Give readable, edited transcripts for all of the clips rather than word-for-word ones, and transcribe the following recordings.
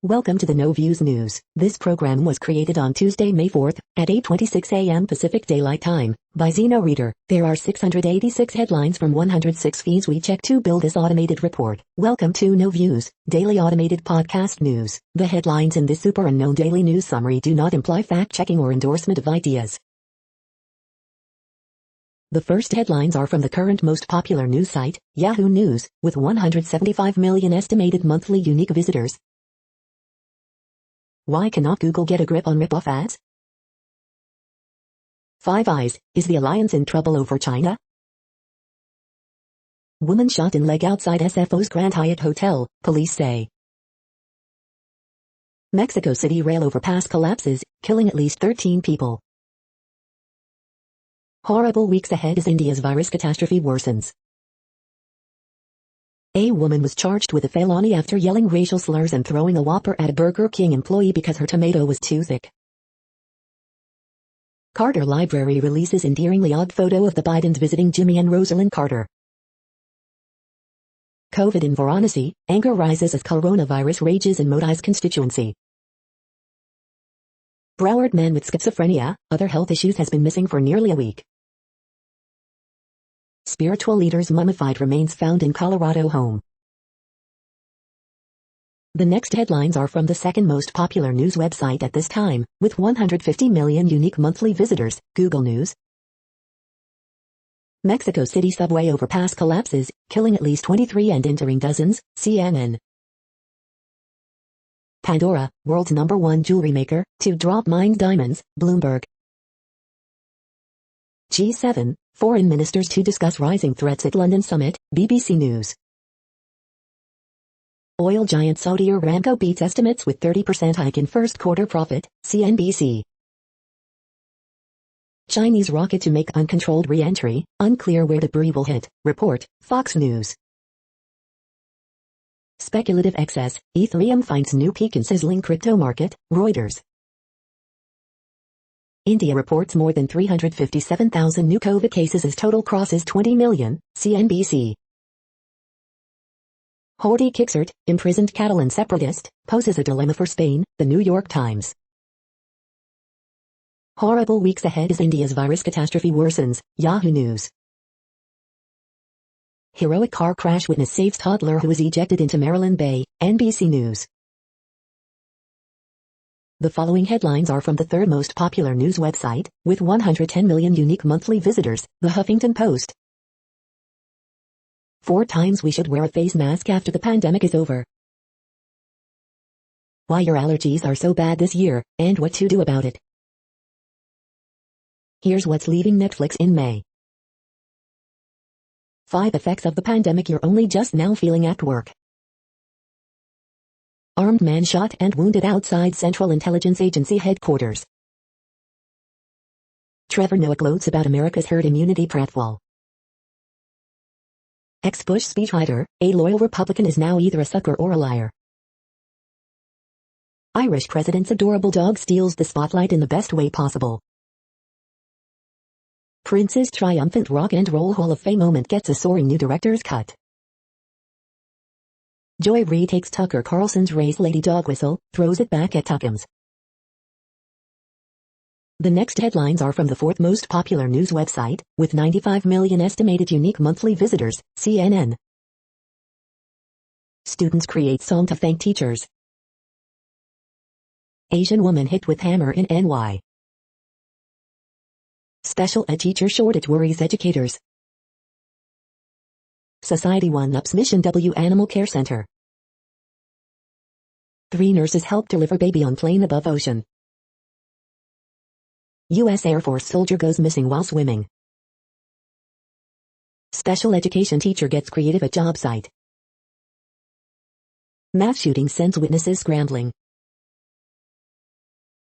Welcome to the No Views News. This program was created on Tuesday, May 4th, at 8:26 a.m. Pacific Daylight Time, by Zeno Reader. There are 686 headlines from 106 feeds we check to build this automated report. Welcome to No Views, daily automated podcast news. The headlines in this super unknown daily news summary do not imply fact-checking or endorsement of ideas. The first headlines are from the current most popular news site, Yahoo News, with 175 million estimated monthly unique visitors. Why cannot Google get a grip on rip-off ads? Five Eyes, is the alliance in trouble over China? Woman shot in leg outside SFO's Grand Hyatt Hotel, police say. Mexico City rail overpass collapses, killing at least 13 people. Horrible weeks ahead as India's virus catastrophe worsens. A woman was charged with a felony after yelling racial slurs and throwing a Whopper at a Burger King employee because her tomato was too thick. Carter Library releases endearingly odd photo of the Bidens visiting Jimmy and Rosalind Carter. COVID in Varanasi, anger rises as coronavirus rages in Modi's constituency. Broward man with schizophrenia, other health issues has been missing for nearly a week. Spiritual leader's mummified remains found in Colorado home. The next headlines are from the second most popular news website at this time, with 150 million unique monthly visitors, Google News. Mexico City subway overpass collapses, killing at least 23 and injuring dozens, CNN. Pandora, world's #1 jewelry maker, to drop mined diamonds, Bloomberg. G7, foreign ministers to discuss rising threats at London summit, BBC News. Oil giant Saudi Aramco beats estimates with 30% hike in first quarter profit, CNBC. Chinese rocket to make uncontrolled re-entry, unclear where debris will hit, report, Fox News. Speculative excess, Ethereum finds new peak in sizzling crypto market, Reuters. India reports more than 357,000 new COVID cases as total crosses 20 million, CNBC. Houthi kicksert, imprisoned Catalan separatist, poses a dilemma for Spain, The New York Times. Horrible weeks ahead as India's virus catastrophe worsens, Yahoo News. Heroic car crash witness saves toddler who was ejected into Maryland Bay, NBC News. The following headlines are from the third most popular news website, with 110 million unique monthly visitors, The Huffington Post. 4 times we should wear a face mask after the pandemic is over. Why your allergies are so bad this year, and what to do about it. Here's what's leaving Netflix in May. 5 effects of the pandemic you're only just now feeling at work. Armed man shot and wounded outside Central Intelligence Agency headquarters. Trevor Noah gloats about America's herd immunity pratfall. Ex-Bush speechwriter, a loyal Republican is now either a sucker or a liar. Irish president's adorable dog steals the spotlight in the best way possible. Prince's triumphant Rock and Roll Hall of Fame moment gets a soaring new director's cut. Joy retakes Tucker Carlson's Raise Lady Dog whistle, throws it back at Tuckums. The next headlines are from the fourth most popular news website, with 95 million estimated unique monthly visitors, CNN. Students create song to thank teachers. Asian woman hit with hammer in NY. Special ed teacher shortage worries educators. Society one-ups Mission W Animal Care Center. 3 nurses help deliver baby on plane above ocean. U.S. Air Force soldier goes missing while swimming. Special education teacher gets creative at job site. Mass shooting sends witnesses scrambling.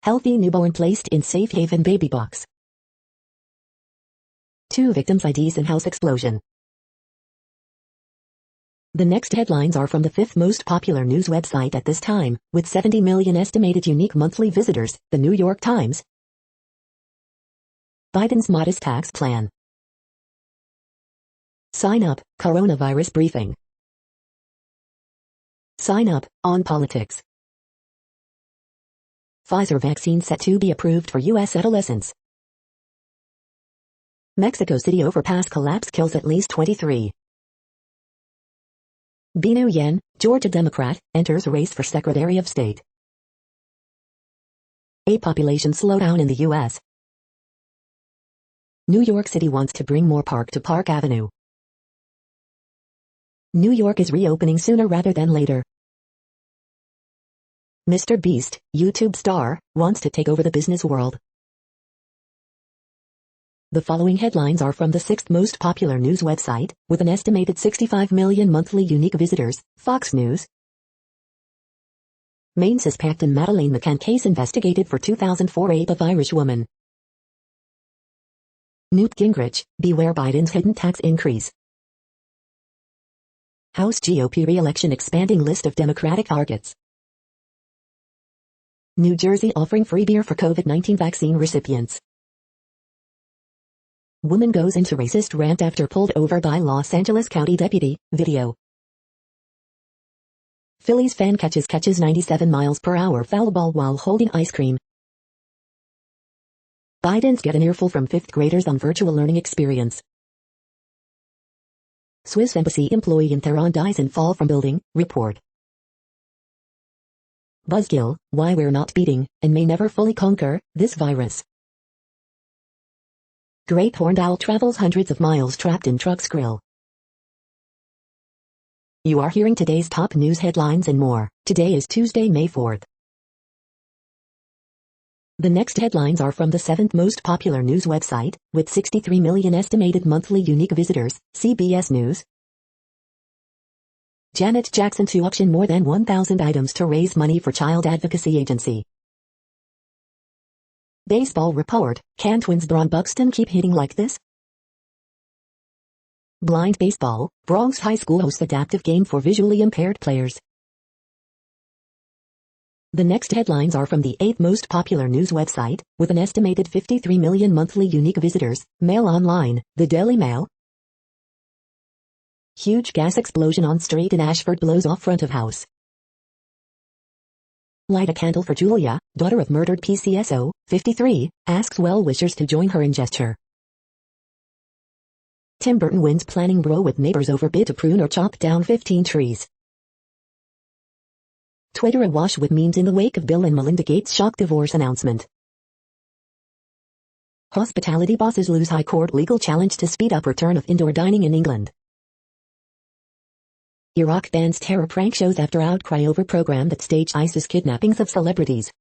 Healthy newborn placed in safe haven baby box. 2 victims' IDs in house explosion. The next headlines are from the fifth most popular news website at this time, with 70 million estimated unique monthly visitors, The New York Times. Biden's modest tax plan. Sign up, coronavirus briefing. Sign up, on politics. Pfizer vaccine set to be approved for U.S. adolescents. Mexico City overpass collapse kills at least 23. Binu Yen, Georgia Democrat, enters race for Secretary of State. A population slowdown in the U.S. New York City wants to bring more park to Park Avenue. New York is reopening sooner rather than later. Mr. Beast, YouTube star, wants to take over the business world. The following headlines are from the 6th most popular news website, with an estimated 65 million monthly unique visitors, Fox News. Maine suspect in Madeleine McCann case investigated for 2004 rape of Irish woman. Newt Gingrich, beware Biden's hidden tax increase. House GOP re-election expanding list of Democratic targets. New Jersey offering free beer for COVID-19 vaccine recipients. Woman goes into racist rant after pulled over by Los Angeles County deputy, video. Phillies fan catches 97 miles per hour foul ball while holding ice cream. Biden's get an earful from 5th graders on virtual learning experience. Swiss embassy employee in Tehran dies in fall from building, report. Buzzkill, why we're not beating, and may never fully conquer, this virus. Great horned owl travels hundreds of miles trapped in truck's grill. You are hearing today's top news headlines and more. Today is Tuesday, May 4th. The next headlines are from the 7th most popular news website, with 63 million estimated monthly unique visitors, CBS News. Janet Jackson to auction more than 1,000 items to raise money for child advocacy agency. Baseball report, can twins Braun Buxton keep hitting like this? Blind baseball, Bronx High School hosts adaptive game for visually impaired players. The next headlines are from the 8th most popular news website, with an estimated 53 million monthly unique visitors, Mail Online, the Daily Mail. Huge gas explosion on street in Ashford blows off front of house. Light a candle for Julia, daughter of murdered PCSO, 53, asks well-wishers to join her in gesture. Tim Burton wins planning bro with neighbors over bid to prune or chop down 15 trees. Twitter awash with memes in the wake of Bill and Melinda Gates' shock divorce announcement. Hospitality bosses lose High Court legal challenge to speed up return of indoor dining in England. Iraq bans terror prank shows after outcry over program that staged ISIS kidnappings of celebrities.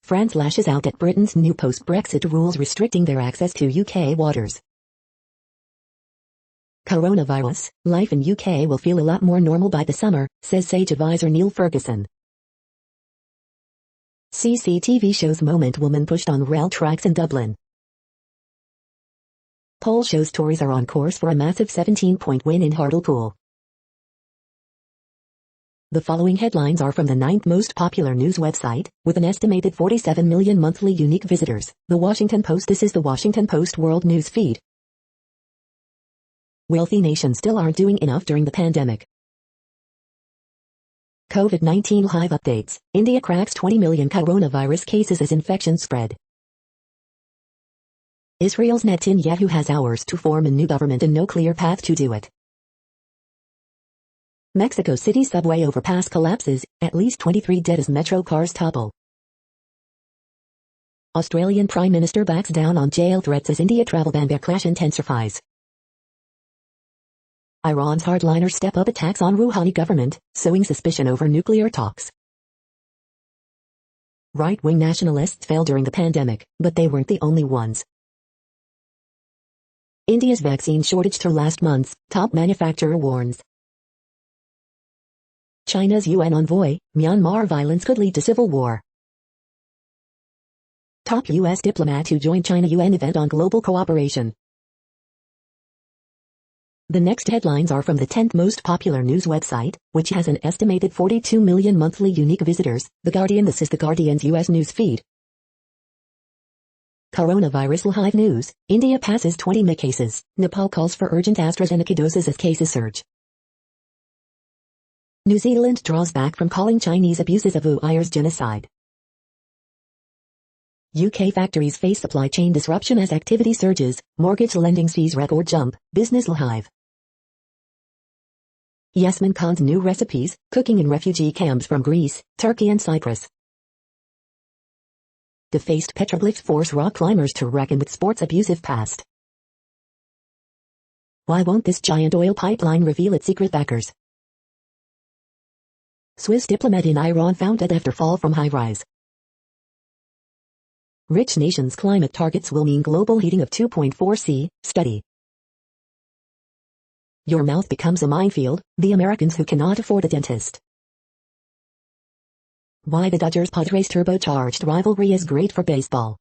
France lashes out at Britain's new post-Brexit rules restricting their access to UK waters. Coronavirus, life in UK will feel a lot more normal by the summer, says Sage advisor Neil Ferguson. CCTV shows moment woman pushed on rail tracks in Dublin. Poll shows Tories are on course for a massive 17-point win in Hartlepool. The following headlines are from the 9th most popular news website, with an estimated 47 million monthly unique visitors, The Washington Post. This is The Washington Post World News Feed. Wealthy nations still aren't doing enough during the pandemic. COVID-19 live updates. India cracks 20 million coronavirus cases as infections spread. Israel's Netanyahu has hours to form a new government and no clear path to do it. Mexico City subway overpass collapses, at least 23 dead as metro cars topple. Australian Prime Minister backs down on jail threats as India travel ban backlash intensifies. Iran's hardliners step up attacks on Rouhani government, sowing suspicion over nuclear talks. Right-wing nationalists fell during the pandemic, but they weren't the only ones. India's vaccine shortage through last month's, top manufacturer warns. China's UN envoy, Myanmar violence could lead to civil war. Top U.S. diplomat who joined China UN event on global cooperation. The next headlines are from the 10th most popular news website, which has an estimated 42 million monthly unique visitors, The Guardian. This is The Guardian's U.S. news feed. Coronavirus live news, India passes 20 May cases, Nepal calls for urgent AstraZeneca doses as cases surge. New Zealand draws back from calling Chinese abuses of Uyghurs genocide. UK factories face supply chain disruption as activity surges, mortgage lending sees record jump, business live. Yasmin Khan's new recipes, cooking in refugee camps from Greece, Turkey and Cyprus. Defaced petroglyphs force rock climbers to reckon with sport's abusive past. Why won't this giant oil pipeline reveal its secret backers? Swiss diplomat in Iran found dead after fall from high-rise. Rich nations' climate targets will mean global heating of 2.4 C, study. Your mouth becomes a minefield, the Americans who cannot afford a dentist. Why the Dodgers-Padres turbocharged rivalry is great for baseball.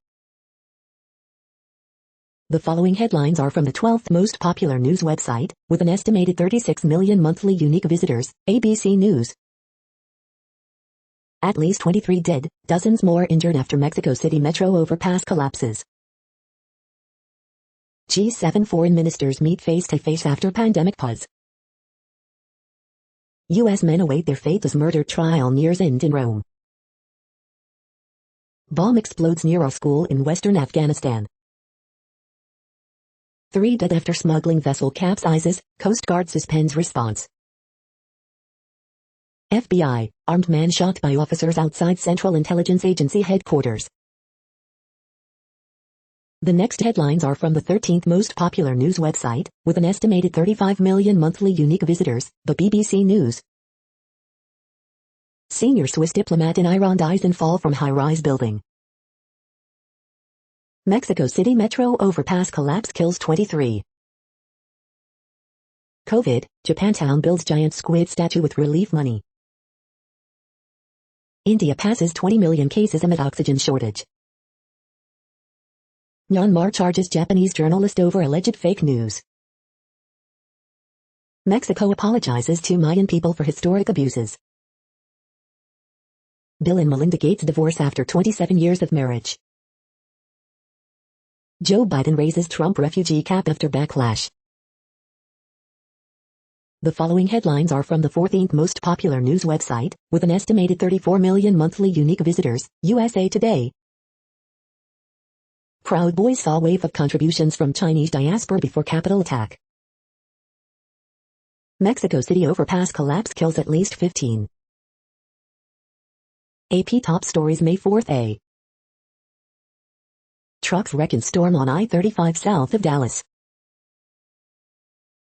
The following headlines are from the 12th most popular news website, with an estimated 36 million monthly unique visitors, ABC News. At least 23 dead, dozens more injured after Mexico City metro overpass collapses. G7 foreign ministers meet face-to-face after pandemic pause. U.S. men await their fate as murder trial nears end in Rome. Bomb explodes near a school in western Afghanistan. 3 dead after smuggling vessel capsizes, Coast Guard suspends response. FBI, armed man shot by officers outside Central Intelligence Agency headquarters. The next headlines are from the 13th most popular news website, with an estimated 35 million monthly unique visitors, the BBC News. Senior Swiss diplomat in Iran dies in fall from high-rise building. Mexico City metro overpass collapse kills 23. COVID, Japantown builds giant squid statue with relief money. India passes 20 million cases amid oxygen shortage. Myanmar charges Japanese journalist over alleged fake news. Mexico apologizes to Mayan people for historic abuses. Bill and Melinda Gates divorce after 27 years of marriage. Joe Biden raises Trump refugee cap after backlash. The following headlines are from the 14th most popular news website, with an estimated 34 million monthly unique visitors, USA Today. Proud Boys saw wave of contributions from Chinese diaspora before Capitol attack. Mexico City overpass collapse kills at least 15. AP top stories May 4th. A. Trucks wreck in storm on I-35 south of Dallas.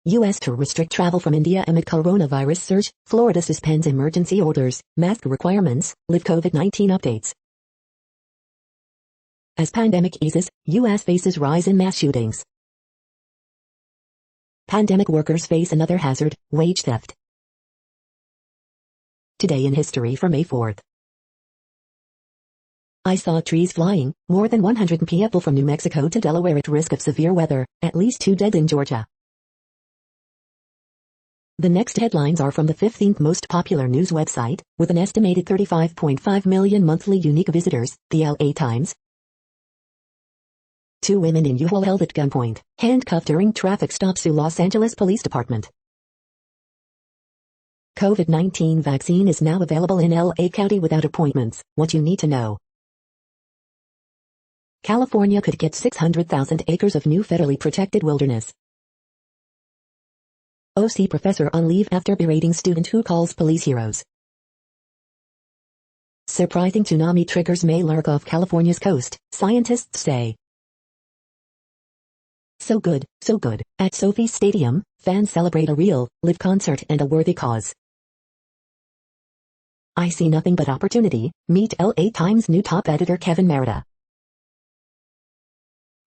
U.S. to restrict travel from India amid coronavirus surge, Florida suspends emergency orders, mask requirements, live COVID-19 updates. As pandemic eases, U.S. faces rise in mass shootings. Pandemic workers face another hazard, wage theft. Today in history for May 4th. I saw trees flying, more than 100 people from New Mexico to Delaware at risk of severe weather, at least 2 dead in Georgia. The next headlines are from the 15th most popular news website, with an estimated 35.5 million monthly unique visitors, the LA Times. 2 women in U-Haul held at gunpoint, handcuffed during traffic stop sue Los Angeles Police Department. COVID-19 vaccine is now available in LA County without appointments, what you need to know. California could get 600,000 acres of new federally protected wilderness. OC professor on leave after berating student who calls police heroes. Surprising tsunami triggers may lurk off California's coast, scientists say. So good, at Sophie Stadium, fans celebrate a real, live concert and a worthy cause. I see nothing but opportunity, meet LA Times new top editor Kevin Merida.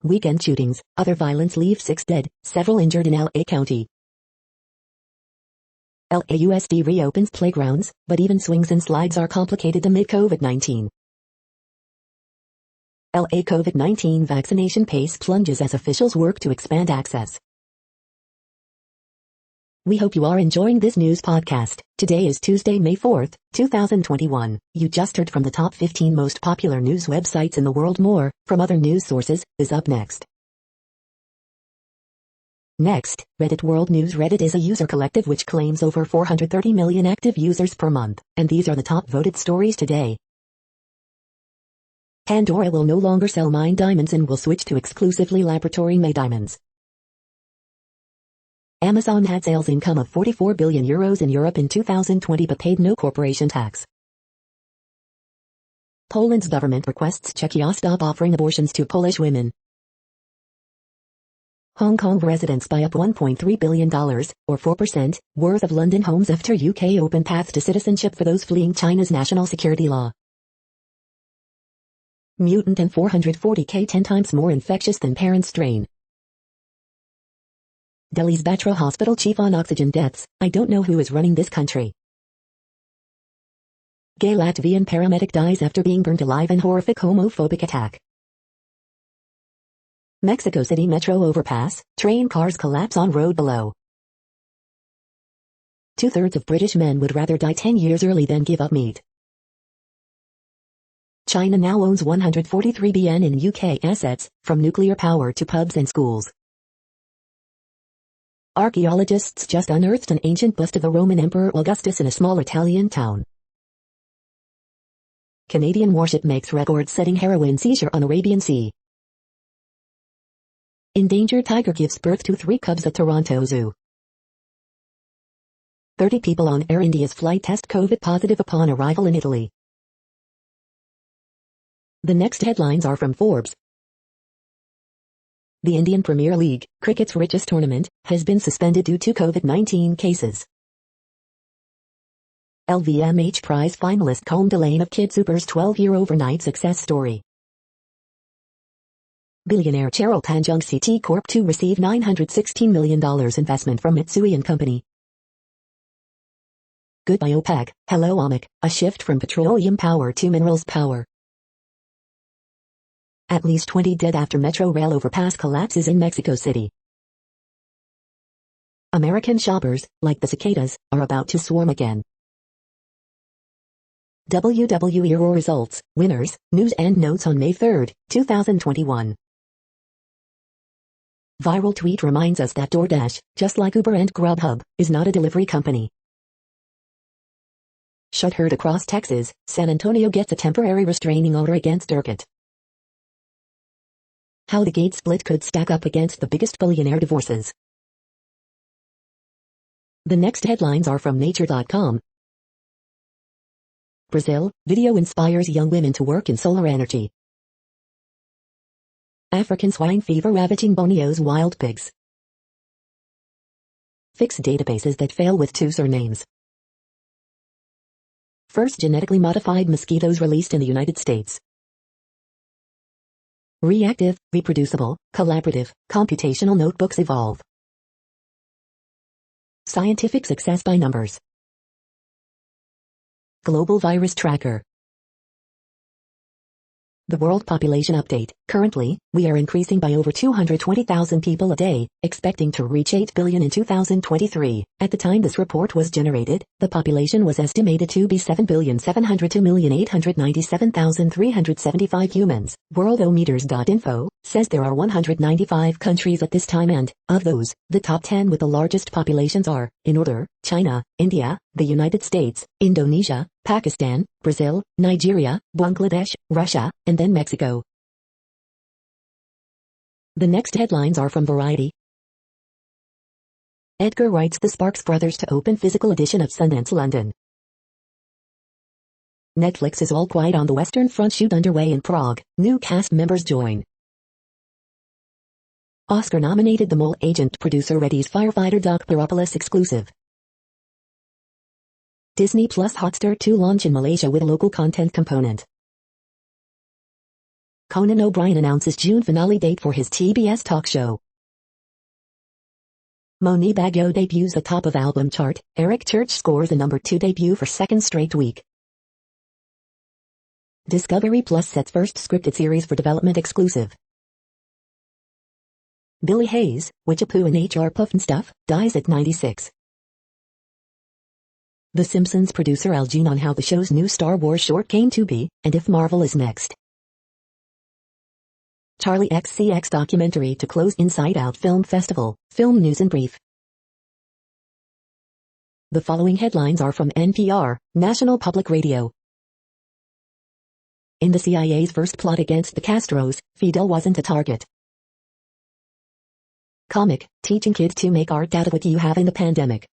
Weekend shootings, other violence leave 6 dead, several injured in LA County. LAUSD reopens playgrounds, but even swings and slides are complicated amid COVID-19. LA COVID-19 vaccination pace plunges as officials work to expand access. We hope you are enjoying this news podcast. Today is Tuesday, May 4th, 2021. You just heard from the top 15 most popular news websites in the world. More, from other news sources, is up next. Next, Reddit World News. Reddit is a user collective which claims over 430 million active users per month, and these are the top voted stories today. Pandora will no longer sell mined diamonds and will switch to exclusively laboratory-made diamonds. Amazon had sales income of 44 billion euros in Europe in 2020 but paid no corporation tax. Poland's government requests Czechia stop offering abortions to Polish women. Hong Kong residents buy up $1.3 billion, or 4%, worth of London homes after UK open path to citizenship for those fleeing China's national security law. Mutant and 440k 10 times more infectious than parent strain. Delhi's Batra hospital chief on oxygen deaths. I don't know who is running this country. Gay Latvian paramedic dies after being burned alive in horrific homophobic attack. Mexico City metro overpass, train cars collapse on road below. 2/3 of British men would rather die 10 years early than give up meat. China now owns 143 billion in UK assets, from nuclear power to pubs and schools. Archaeologists just unearthed an ancient bust of the Roman Emperor Augustus in a small Italian town. Canadian warship makes record-setting heroin seizure on Arabian Sea. Endangered tiger gives birth to 3 cubs at Toronto Zoo. 30 people on Air India's flight test COVID positive upon arrival in Italy. The next headlines are from Forbes. The Indian Premier League, cricket's richest tournament, has been suspended due to COVID-19 cases. LVMH prize finalist Colm Delaney of Kid Super's 12-year overnight success story. Billionaire Cheryl Tanjung CT Corp to receive $916 million investment from Mitsui & Company. Goodbye OPEC, hello OMEC, a shift from petroleum power to minerals power. At least 20 dead after metro rail overpass collapses in Mexico City. American shoppers, like the cicadas, are about to swarm again. WWE Raw results, winners, news and notes on May 3, 2021. Viral tweet reminds us that DoorDash, just like Uber and Grubhub, is not a delivery company. Shut herd across Texas, San Antonio gets a temporary restraining order against Urquhart. How the gate split could stack up against the biggest billionaire divorces. The next headlines are from Nature.com. Brazil, video inspires young women to work in solar energy. African swine fever ravaging Borneo's wild pigs. Fix databases that fail with 2 surnames. First genetically modified mosquitoes released in the United States. Reactive, reproducible, collaborative, computational notebooks evolve. Scientific success by numbers. Global virus tracker. The World Population Update. Currently, we are increasing by over 220,000 people a day, expecting to reach 8 billion in 2023. At the time this report was generated, the population was estimated to be 7,702,897,375 humans. Worldometers.info says there are 195 countries at this time and, of those, the top 10 with the largest populations are, in order, China, India, the United States, Indonesia, Pakistan, Brazil, Nigeria, Bangladesh, Russia, and then Mexico. The next headlines are from Variety. Edgar Wright's The Sparks Brothers to open physical edition of Sundance London. Netflix's All Quiet on the Western Front shoot underway in Prague. New cast members join. Oscar-nominated The Mole Agent producer readies firefighter Doc Peropoulos exclusive. Disney Plus Hotstar 2 launch in Malaysia with local content component. Conan O'Brien announces June finale date for his TBS talk show. Moni Baggio debuts atop of album chart. Eric Church scores a #2 debut for second straight week. Discovery Plus sets first scripted series for development exclusive. Billy Hayes, Witchapoo and HR Puffnstuff, dies at 96. The Simpsons producer Al June on how the show's new Star Wars short came to be, and if Marvel is next. Charlie XCX documentary to close Inside Out Film Festival. Film news in brief. The following headlines are from NPR, National Public Radio. In the CIA's first plot against the Castros, Fidel wasn't a target. Comic, teaching kids to make art out of what you have in the pandemic.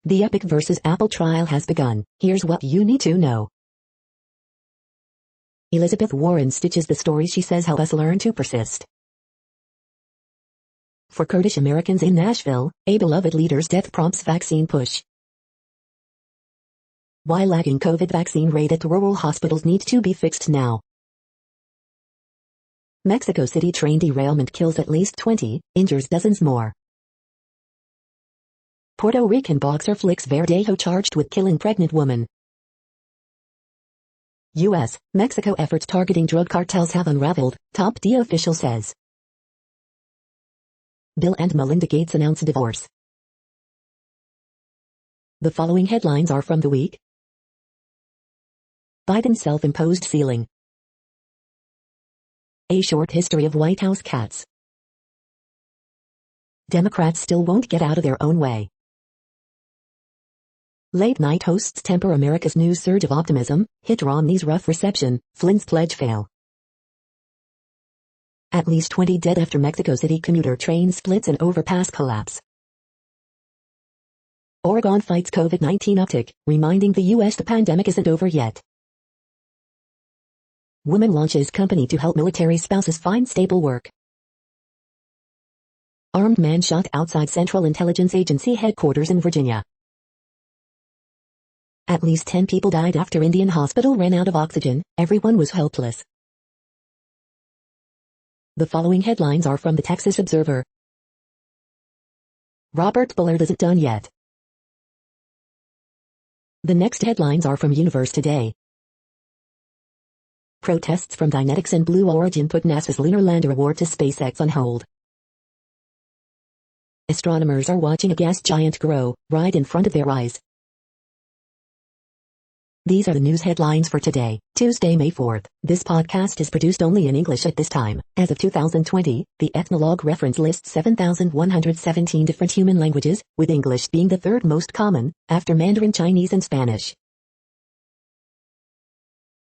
The Epic versus Apple trial has begun. Here's what you need to know. Elizabeth Warren stitches the stories she says help us learn to persist. For Kurdish Americans in Nashville, a beloved leader's death prompts vaccine push. Why lagging COVID vaccine rate at rural hospitals needs to be fixed now. Mexico City train derailment kills at least 20, injures dozens more. Puerto Rican boxer flicks Verdejo charged with killing pregnant woman. U.S., Mexico efforts targeting drug cartels have unraveled, top D official says. Bill and Melinda Gates announce divorce. The following headlines are from the week. Biden's self-imposed ceiling. A short history of White House cats. Democrats still won't get out of their own way. Late-night hosts temper America's new surge of optimism, hit Romney's rough reception, Flynn's pledge fail. At least 20 dead after Mexico City commuter train splits and overpass collapse. Oregon fights COVID-19 uptick, reminding the U.S. the pandemic isn't over yet. Woman launches company to help military spouses find stable work. Armed man shot outside Central Intelligence Agency headquarters in Virginia. At least 10 people died after Indian hospital ran out of oxygen, everyone was helpless. The following headlines are from the Texas Observer. Robert Bullard isn't done yet. The next headlines are from Universe Today. Protests from Dynetics and Blue Origin put NASA's Lunar Lander award to SpaceX on hold. Astronomers are watching a gas giant grow, right in front of their eyes. These are the news headlines for today, Tuesday, May 4th. This podcast is produced only in English at this time. As of 2020, the Ethnologue reference lists 7,117 different human languages, with English being the third most common, after Mandarin Chinese and Spanish.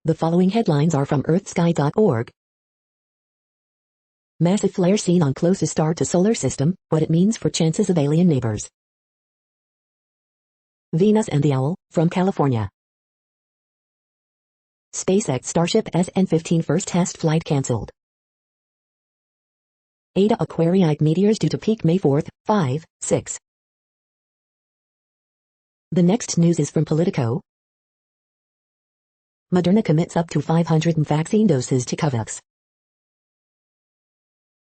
The following headlines are from earthsky.org. Massive flare seen on closest star to solar system, what it means for chances of alien neighbors. Venus and the Owl, from California. SpaceX Starship SN-15 first test flight cancelled. Eta Aquarii meteors due to peak May 4th, 5, 6. The next news is from Politico. Moderna commits up to 500 vaccine doses to COVAX.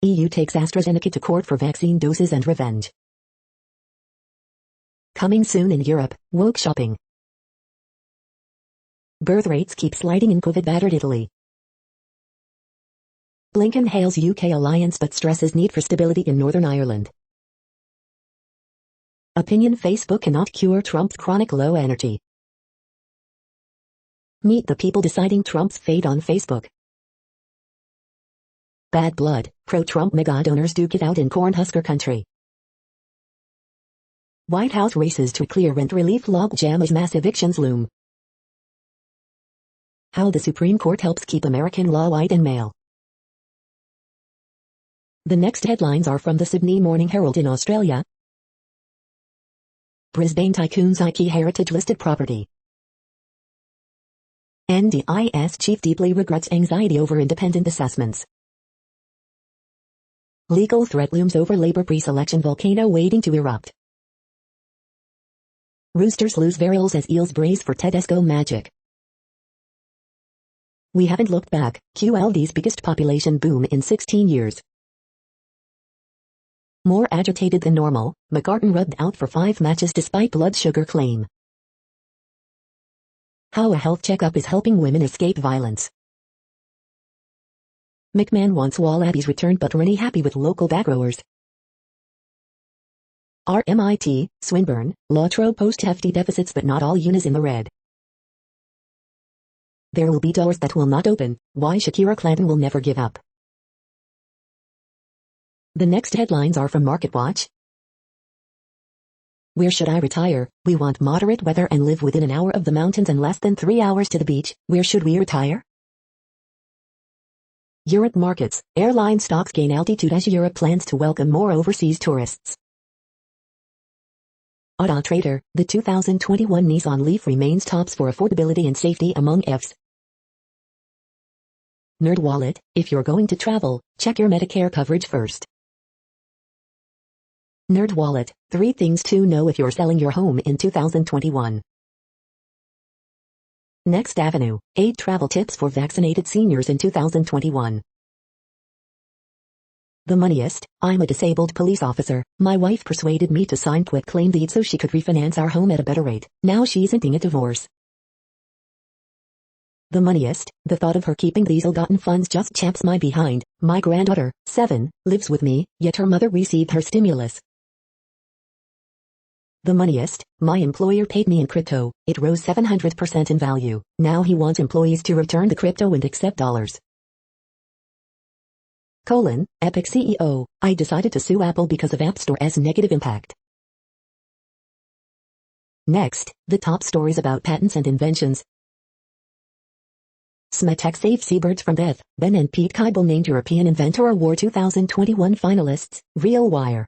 EU takes AstraZeneca to court for vaccine doses and revenge. Coming soon in Europe, woke shopping. Birth rates keep sliding in COVID-battered Italy. Blinken hails UK alliance but stresses need for stability in Northern Ireland. Opinion: Facebook cannot cure Trump's chronic low energy. Meet the people deciding Trump's fate on Facebook. Bad blood, pro-Trump mega donors duke it out in Cornhusker country. White House races to clear rent relief logjam as mass evictions loom. How the Supreme Court helps keep American law white and male. The next headlines are from the Sydney Morning Herald in Australia. Brisbane tycoon's IKEA heritage listed property. NDIS chief deeply regrets anxiety over independent assessments. Legal threat looms over Labour pre-selection volcano waiting to erupt. Roosters lose varials as eels brace for Tedesco magic. We haven't looked back, QLD's biggest population boom in 16 years. More agitated than normal, McCartan rubbed out for 5 matches despite blood sugar claim. How a health checkup is helping women escape violence. McMahon wants wallabies returned but Rennie happy with local backgrowers. RMIT, Swinburne, Latrobe post hefty deficits but not all units in the red. There will be doors that will not open. Why Shakira Clanton will never give up. The next headlines are from MarketWatch. Where should I retire? We want moderate weather and live within an hour of the mountains and less than 3 hours to the beach. Where should we retire? Europe markets. Airline stocks gain altitude as Europe plans to welcome more overseas tourists. Auto Trader. The 2021 Nissan Leaf remains tops for affordability and safety among EVs. NerdWallet. If you're going to travel, check your Medicare coverage first. NerdWallet. 3 things to know if you're selling your home in 2021. Next Avenue. 8 travel tips for vaccinated seniors in 2021. The Moneyest. I'm a disabled police officer. My wife persuaded me to sign quitclaim deed so she could refinance our home at a better rate. Now she's ending a divorce. The Moneyest. The thought of her keeping these ill-gotten funds just chaps my behind. My granddaughter, 7, lives with me, yet her mother received her stimulus. The Moneyest. My employer paid me in crypto. It rose 700% in value. Now he wants employees to return the crypto and accept dollars. Epic CEO. I decided to sue Apple because of App Store's negative impact. Next, the top stories about patents and inventions. Smetech saves seabirds from death. Ben and Pete Kybal named European Inventor Award 2021 finalists. Real Wire.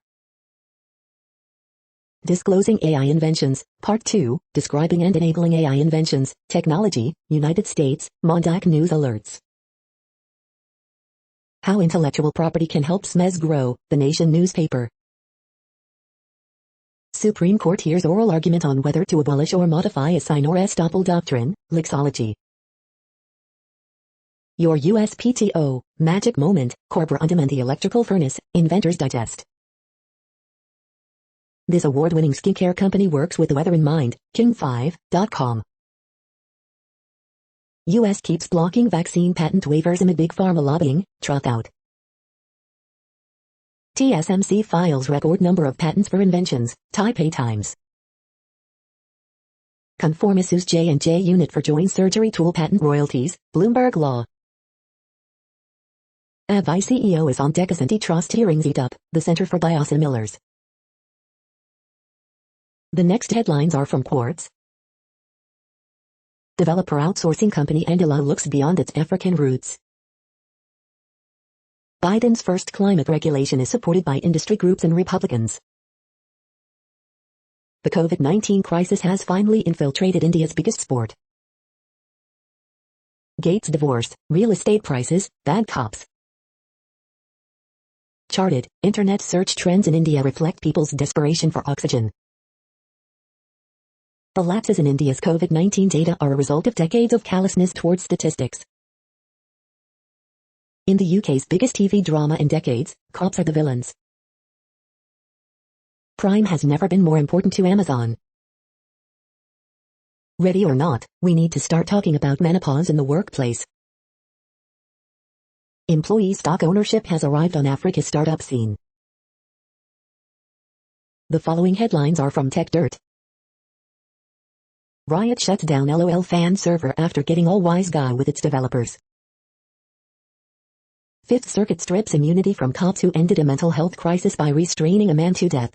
Disclosing AI Inventions, Part 2, Describing and Enabling AI Inventions, Technology, United States, Mondac News Alerts. How Intellectual Property Can Help SMEs Grow, The Nation newspaper. Supreme Court hears oral argument on whether to abolish or modify assign or estoppel doctrine, Lexology. Your USPTO, Magic Moment, Corborundum and the Electrical Furnace, Inventor's Digest. This award-winning skincare company works with the weather in mind, King5.com. U.S. keeps blocking vaccine patent waivers amid big pharma lobbying, Trothout. TSMC files record number of patents for inventions, Taipei Times. Conformis J&J unit for joint surgery tool patent royalties, Bloomberg Law. AbbVie CEO is on deck as antitrust hearings eat up, the Center for Biosimilars. The next headlines are from Quartz. Developer outsourcing company Andela looks beyond its African roots. Biden's first climate regulation is supported by industry groups and Republicans. The COVID-19 crisis has finally infiltrated India's biggest sport. Gates divorce, real estate prices, bad cops. Charted, internet search trends in India reflect people's desperation for oxygen. The lapses in India's COVID-19 data are a result of decades of callousness towards statistics. In the UK's biggest TV drama in decades, cops are the villains. Prime has never been more important to Amazon. Ready or not, we need to start talking about menopause in the workplace. Employee stock ownership has arrived on Africa's startup scene. The following headlines are from TechDirt. Riot shuts down LOL fan server after getting all wise guy with its developers. Fifth Circuit strips immunity from cops who ended a mental health crisis by restraining a man to death.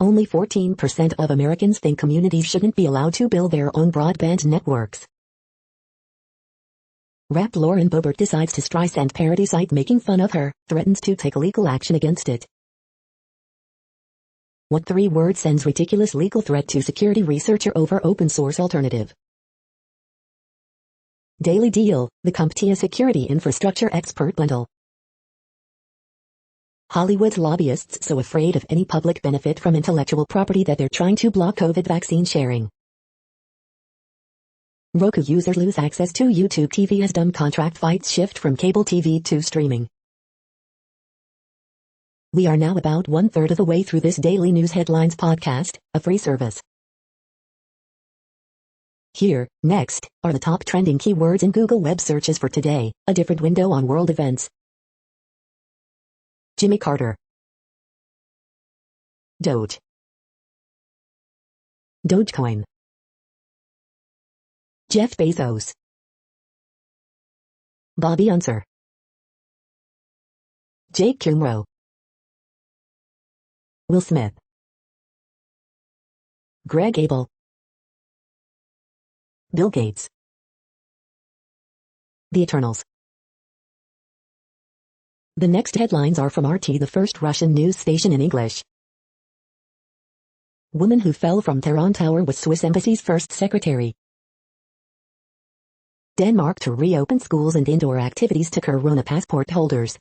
Only 14% of Americans think communities shouldn't be allowed to build their own broadband networks. Rap Lauren Boebert decides to Streisand parody site making fun of her, threatens to take legal action against it. What 3 word sends ridiculous legal threat to security researcher over open source alternative? Daily Deal, the CompTIA security infrastructure expert bundle. Hollywood lobbyists so afraid of any public benefit from intellectual property that they're trying to block COVID vaccine sharing. Roku users lose access to YouTube TV as dumb contract fights shift from cable TV to streaming. We are now about 1/3 of the way through this daily news headlines podcast, a free service. Here, next, are the top trending keywords in Google web searches for today, a different window on world events. Jimmy Carter. Doge. Dogecoin. Jeff Bezos, Bobby Unser, Jake Kumro, Will Smith, Greg Abel, Bill Gates. The Eternals. The next headlines are from RT, the first Russian news station in English. Woman who fell from Tehran Tower was Swiss embassy's first secretary. Denmark to reopen schools and indoor activities to corona passport holders.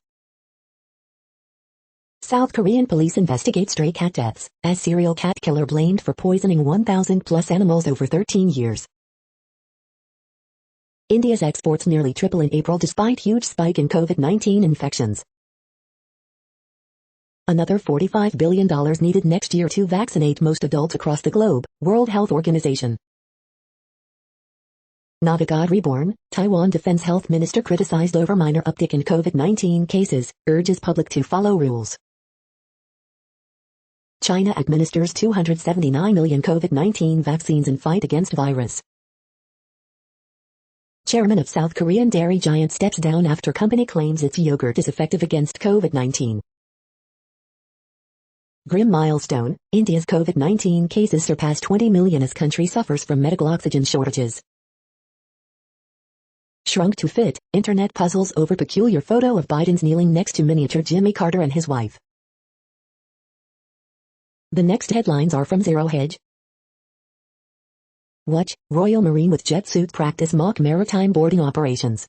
South Korean police investigate stray cat deaths, as serial cat killer blamed for poisoning 1,000 plus animals over 13 years. India's exports nearly triple in April despite huge spike in COVID-19 infections. Another $45 billion needed next year to vaccinate most adults across the globe, World Health Organization. Not a God reborn, Taiwan Defense Health Minister criticized over minor uptick in COVID-19 cases, urges public to follow rules. China administers 279 million COVID-19 vaccines in fight against virus. Chairman of South Korean dairy giant steps down after company claims its yogurt is effective against COVID-19. Grim milestone, India's COVID-19 cases surpass 20 million as country suffers from medical oxygen shortages. Shrunk to fit, internet puzzles over peculiar photo of Biden's kneeling next to miniature Jimmy Carter and his wife. The next headlines are from Zero Hedge. Watch, Royal Marine with jet suit practice mock maritime boarding operations.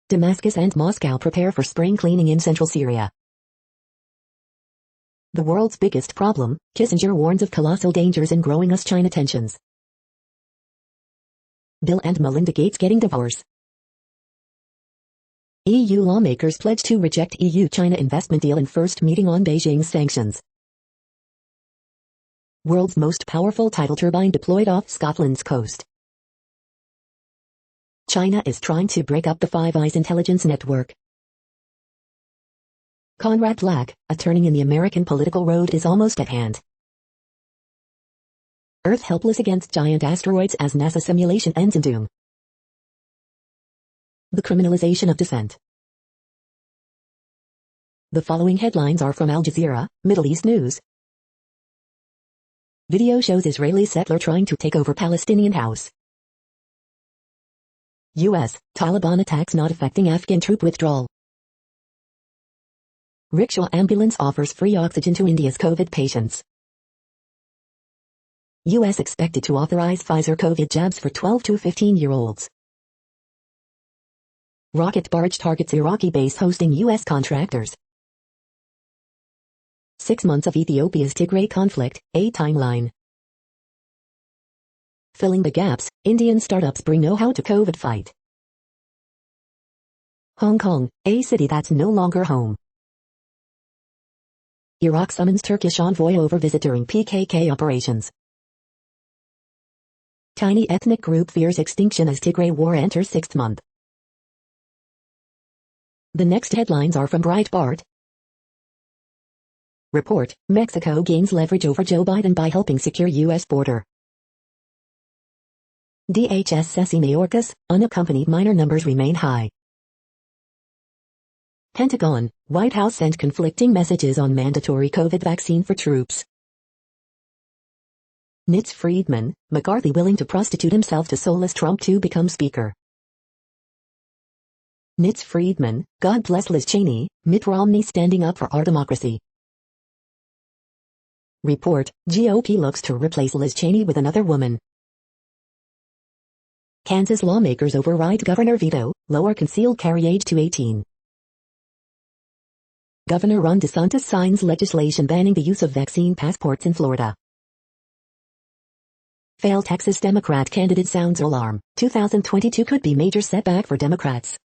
Damascus and Moscow prepare for spring cleaning in central Syria. The world's biggest problem, Kissinger warns of colossal dangers in growing US-China tensions. Bill and Melinda Gates getting divorced. EU lawmakers pledge to reject EU-China investment deal in first meeting on Beijing's sanctions. World's most powerful tidal turbine deployed off Scotland's coast. China is trying to break up the Five Eyes intelligence network. Conrad Black, a turning in the American political road is almost at hand. Earth helpless against giant asteroids as NASA simulation ends in doom. The criminalization of dissent. The following headlines are from Al Jazeera, Middle East News. Video shows Israeli settler trying to take over Palestinian house. U.S. Taliban attacks not affecting Afghan troop withdrawal. Rickshaw ambulance offers free oxygen to India's COVID patients. U.S. expected to authorize Pfizer COVID jabs for 12 to 15-year-olds. Rocket barge targets Iraqi base hosting U.S. contractors. 6 months of Ethiopia's Tigray conflict, a timeline. Filling the gaps, Indian startups bring know-how to COVID fight. Hong Kong, a city that's no longer home. Iraq summons Turkish envoy over visit during PKK operations. Tiny ethnic group fears extinction as Tigray war enters 6th month. The next headlines are from Breitbart. Report, Mexico gains leverage over Joe Biden by helping secure U.S. border. DHS says in Mayorkas, unaccompanied minor numbers remain high. Pentagon, White House sent conflicting messages on mandatory COVID vaccine for troops. Nitz Friedman, McCarthy willing to prostitute himself to soulless Trump to become speaker. Nitz Friedman, God bless Liz Cheney, Mitt Romney standing up for our democracy. Report, GOP looks to replace Liz Cheney with another woman. Kansas lawmakers override governor veto, lower concealed carry age to 18. Governor Ron DeSantis signs legislation banning the use of vaccine passports in Florida. Failed Texas Democrat candidate sounds alarm. 2022 could be major setback for Democrats.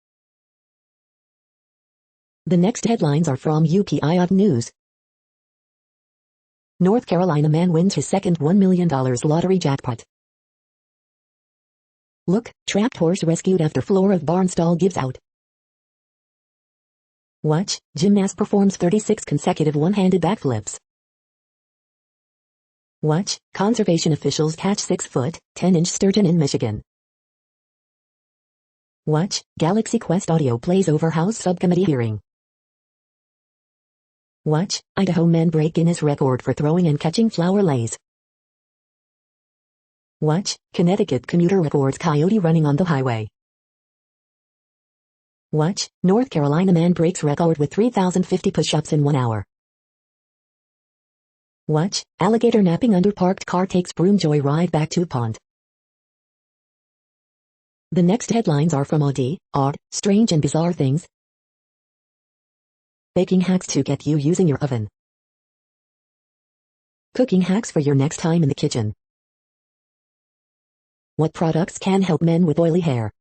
The next headlines are from UPI News. North Carolina man wins his second $1 million lottery jackpot. Look, trapped horse rescued after floor of barn stall gives out. Watch, gymnast performs 36 consecutive one-handed backflips. Watch, conservation officials catch 6-foot, 10-inch sturgeon in Michigan. Watch, Galaxy Quest audio plays over House Subcommittee hearing. Watch, Idaho man break Guinness record for throwing and catching flower lays. Watch, Connecticut commuter records coyote running on the highway. Watch, North Carolina man breaks record with 3,050 push-ups in 1 hour. Watch, alligator napping under parked car takes broom joy ride back to pond. The next headlines are from odd, strange and bizarre things. Baking hacks to get you using your oven. Cooking hacks for your next time in the kitchen. What products can help men with oily hair?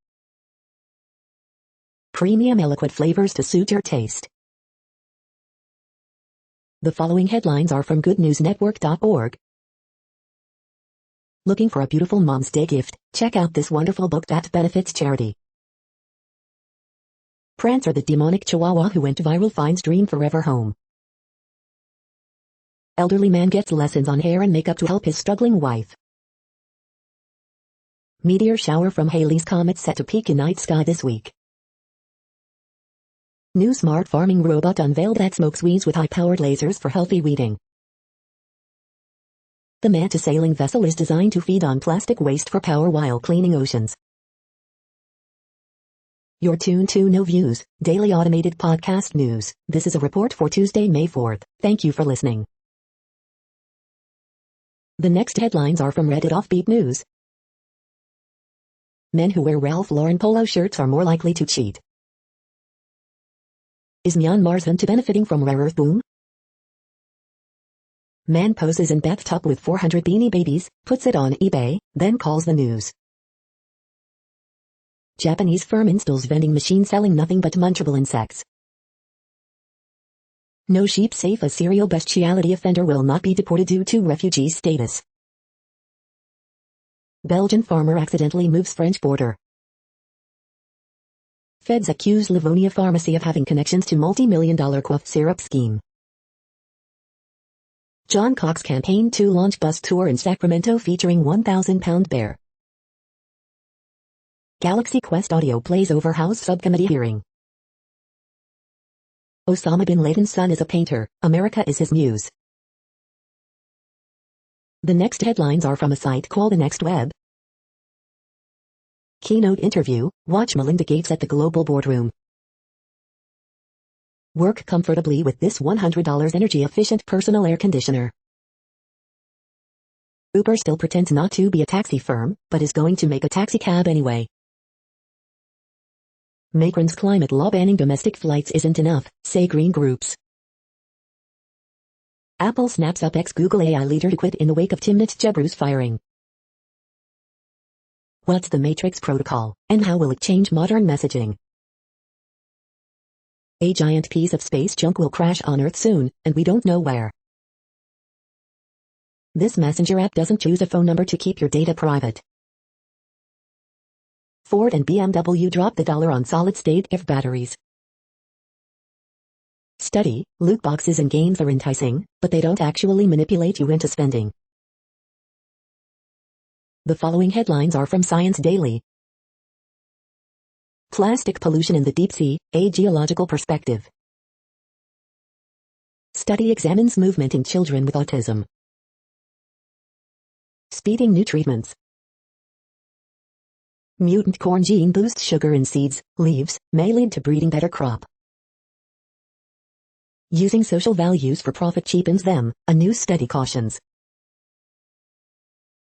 Premium eloquent flavors to suit your taste. The following headlines are from goodnewsnetwork.org. Looking for a beautiful Mom's Day gift? Check out this wonderful book that benefits charity. Prancer the demonic chihuahua who went viral finds dream forever home. Elderly man gets lessons on hair and makeup to help his struggling wife. Meteor shower from Halley's Comet set to peak in night sky this week. New smart farming robot unveiled that smokes weeds with high-powered lasers for healthy weeding. The Manta sailing vessel is designed to feed on plastic waste for power while cleaning oceans. You're tuned to No Views, daily automated podcast news. This is a report for Tuesday, May 4th. Thank you for listening. The next headlines are from Reddit Offbeat News. Men who wear Ralph Lauren polo shirts are more likely to cheat. Is Myanmar's to benefiting from rare earth boom? Man poses in bathtub with 400 beanie babies, puts it on eBay, then calls the news. Japanese firm installs vending machine selling nothing but munchable insects. No sheep safe. A serial bestiality offender will not be deported due to refugee status. Belgian farmer accidentally moves French border. Feds accuse Livonia Pharmacy of having connections to multi-million-dollar cough syrup scheme. John Cox campaign to launch bus tour in Sacramento featuring 1,000-pound bear. Galaxy Quest audio plays over House Subcommittee hearing. Osama bin Laden's son is a painter. America is his muse. The next headlines are from a site called The Next Web. Keynote interview, watch Melinda Gates at the Global Boardroom. Work comfortably with this $100 energy-efficient personal air conditioner. Uber still pretends not to be a taxi firm, but is going to make a taxi cab anyway. Macron's climate law banning domestic flights isn't enough, say green groups. Apple snaps up ex-Google AI leader to quit in the wake of Timnit Gebru's firing. What's the Matrix protocol, and how will it change modern messaging? A giant piece of space junk will crash on Earth soon, and we don't know where. This messenger app doesn't choose a phone number to keep your data private. Ford and BMW drop the dollar on solid-state EV batteries. Study, loot boxes and games are enticing, but they don't actually manipulate you into spending. The following headlines are from Science Daily. Plastic pollution in the deep sea, a geological perspective. Study examines movement in children with autism. Speeding new treatments. Mutant corn gene boosts sugar in seeds, leaves, may lead to breeding better crop. Using social values for profit cheapens them, a new study cautions.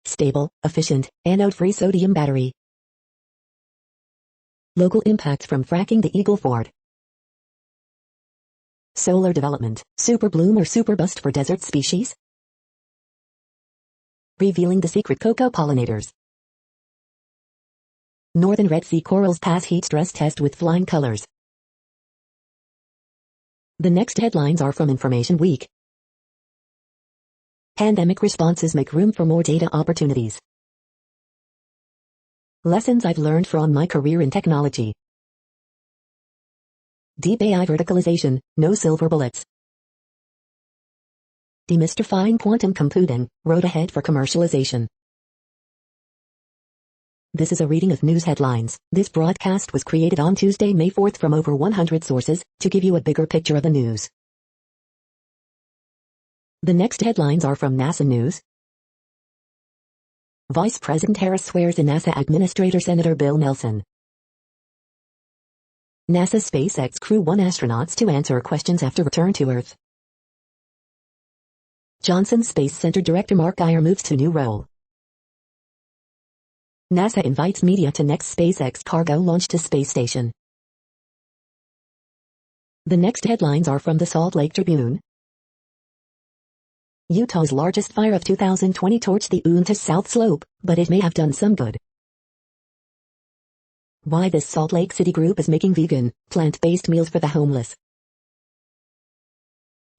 Stable, efficient, anode-free sodium battery. Local impacts from fracking the Eagle Ford. Solar development, super bloom or super bust for desert species. Revealing the secret cocoa pollinators. Northern Red Sea corals pass heat stress test with flying colors. The next headlines are from Information Week. Pandemic responses make room for more data opportunities. Lessons I've learned from my career in technology. Deep AI verticalization, no silver bullets. demystifying quantum computing, road ahead for commercialization. This is a reading of news headlines. This broadcast was created on Tuesday, May 4th from over 100 sources, to give you a bigger picture of the news. The next headlines are from NASA News. Vice President Harris swears in NASA Administrator Senator Bill Nelson. NASA SpaceX Crew 1 astronauts to answer questions after return to Earth. Johnson Space Center Director Mark Geier moves to new role. NASA invites media to next SpaceX cargo launch to space station. The next headlines are from the Salt Lake Tribune. Utah's largest fire of 2020 torched the Uinta South Slope, but it may have done some good. Why this Salt Lake City group is making vegan, plant-based meals for the homeless.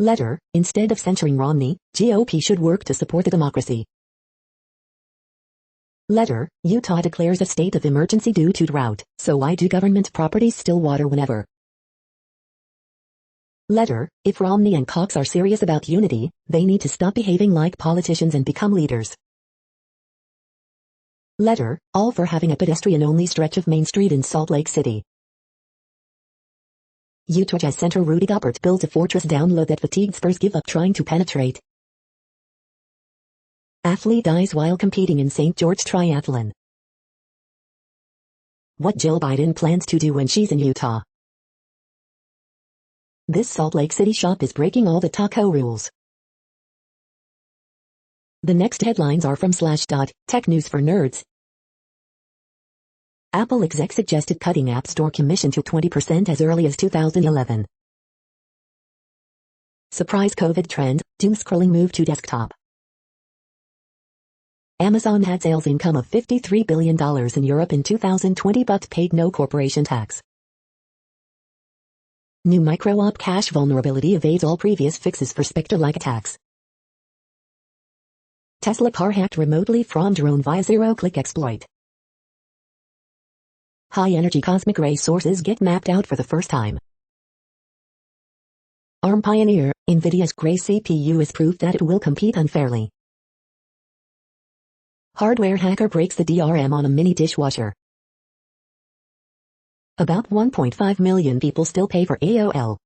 Letter, instead of censuring Romney, GOP should work to support the democracy. Letter, Utah declares a state of emergency due to drought, so why do government properties still water whenever? Letter, if Romney and Cox are serious about unity, they need to stop behaving like politicians and become leaders. Letter, all for having a pedestrian-only stretch of Main Street in Salt Lake City. Utah Jazz center Rudy Gobert builds a fortress down low that fatigued Spurs give up trying to penetrate. Athlete dies while competing in St. George Triathlon. What Jill Biden plans to do when she's in Utah. This Salt Lake City shop is breaking all the taco rules. The next headlines are from Slashdot, Tech News for Nerds. Apple exec suggested cutting App Store commission to 20% as early as 2011. Surprise COVID trend, doom scrolling move to desktop. Amazon had sales income of $53 billion in Europe in 2020 but paid no corporation tax. New micro-op cache vulnerability evades all previous fixes for Spectre-like attacks. Tesla car hacked remotely from drone via zero-click exploit. High-energy cosmic ray sources get mapped out for the first time. ARM pioneer, NVIDIA's Grace CPU is proof that it will compete unfairly. Hardware hacker breaks the DRM on a mini dishwasher. About 1.5 million people still pay for AOL.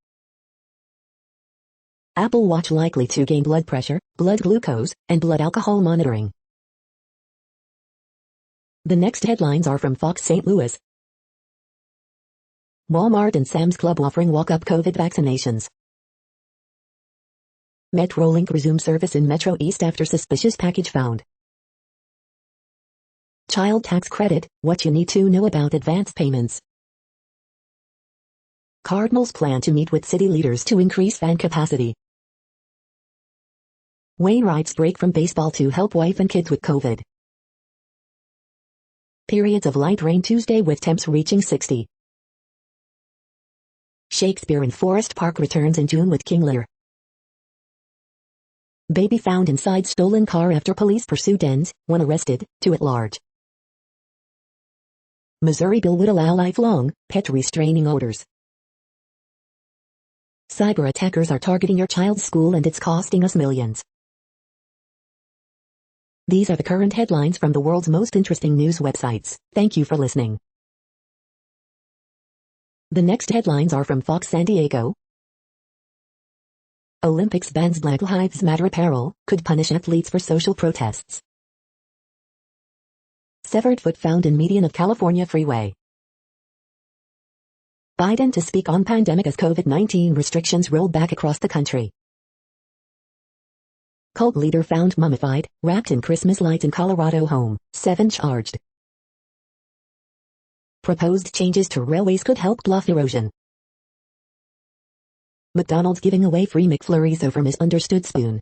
Apple Watch likely to gain blood pressure, blood glucose, and blood alcohol monitoring. The next headlines are from Fox St. Louis. Walmart and Sam's Club offering walk-up COVID vaccinations. Metrolink resumes service in Metro East after suspicious package found. Child tax credit, what you need to know about advance payments. Cardinals plan to meet with city leaders to increase fan capacity. Wainwright's break from baseball to help wife and kids with COVID. Periods of light rain Tuesday with temps reaching 60. Shakespeare in Forest Park returns in June with King Lear. Baby found inside stolen car after police pursued ends, 1 arrested, 2 at large. Missouri bill would allow lifelong, pet restraining orders. Cyber attackers are targeting your child's school and it's costing us millions. These are the current headlines from the world's most interesting news websites. Thank you for listening. The next headlines are from Fox San Diego. Olympics bans Black Lives Matter apparel, could punish athletes for social protests. Severed foot found in median of California freeway. Biden to speak on pandemic as COVID-19 restrictions rolled back across the country. Cult leader found mummified, wrapped in Christmas lights in Colorado home, 7 charged. Proposed changes to railways could help bluff erosion. McDonald's giving away free McFlurries over misunderstood spoon.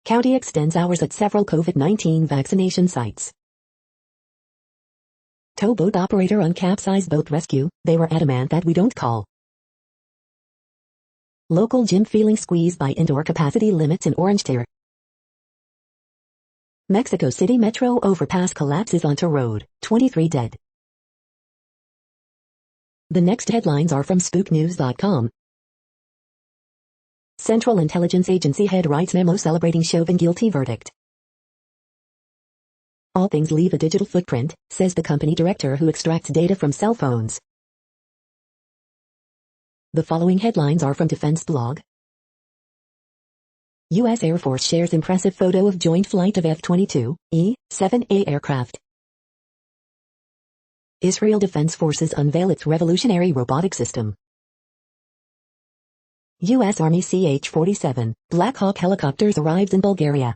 County extends hours at several COVID-19 vaccination sites. Towboat operator on capsized boat rescue, they were adamant that we don't call. Local gym feeling squeezed by indoor capacity limits in Orange Tier. Mexico City Metro overpass collapses onto road, 23 dead. The next headlines are from SpookNews.com. Central Intelligence Agency head writes memo celebrating Chauvin guilty verdict. All things leave a digital footprint, says the company director who extracts data from cell phones. The following headlines are from Defense Blog. U.S. Air Force shares impressive photo of joint flight of F-22E-7A aircraft. Israel Defense Forces unveil its revolutionary robotic system. U.S. Army CH-47 Black Hawk helicopters arrives in Bulgaria.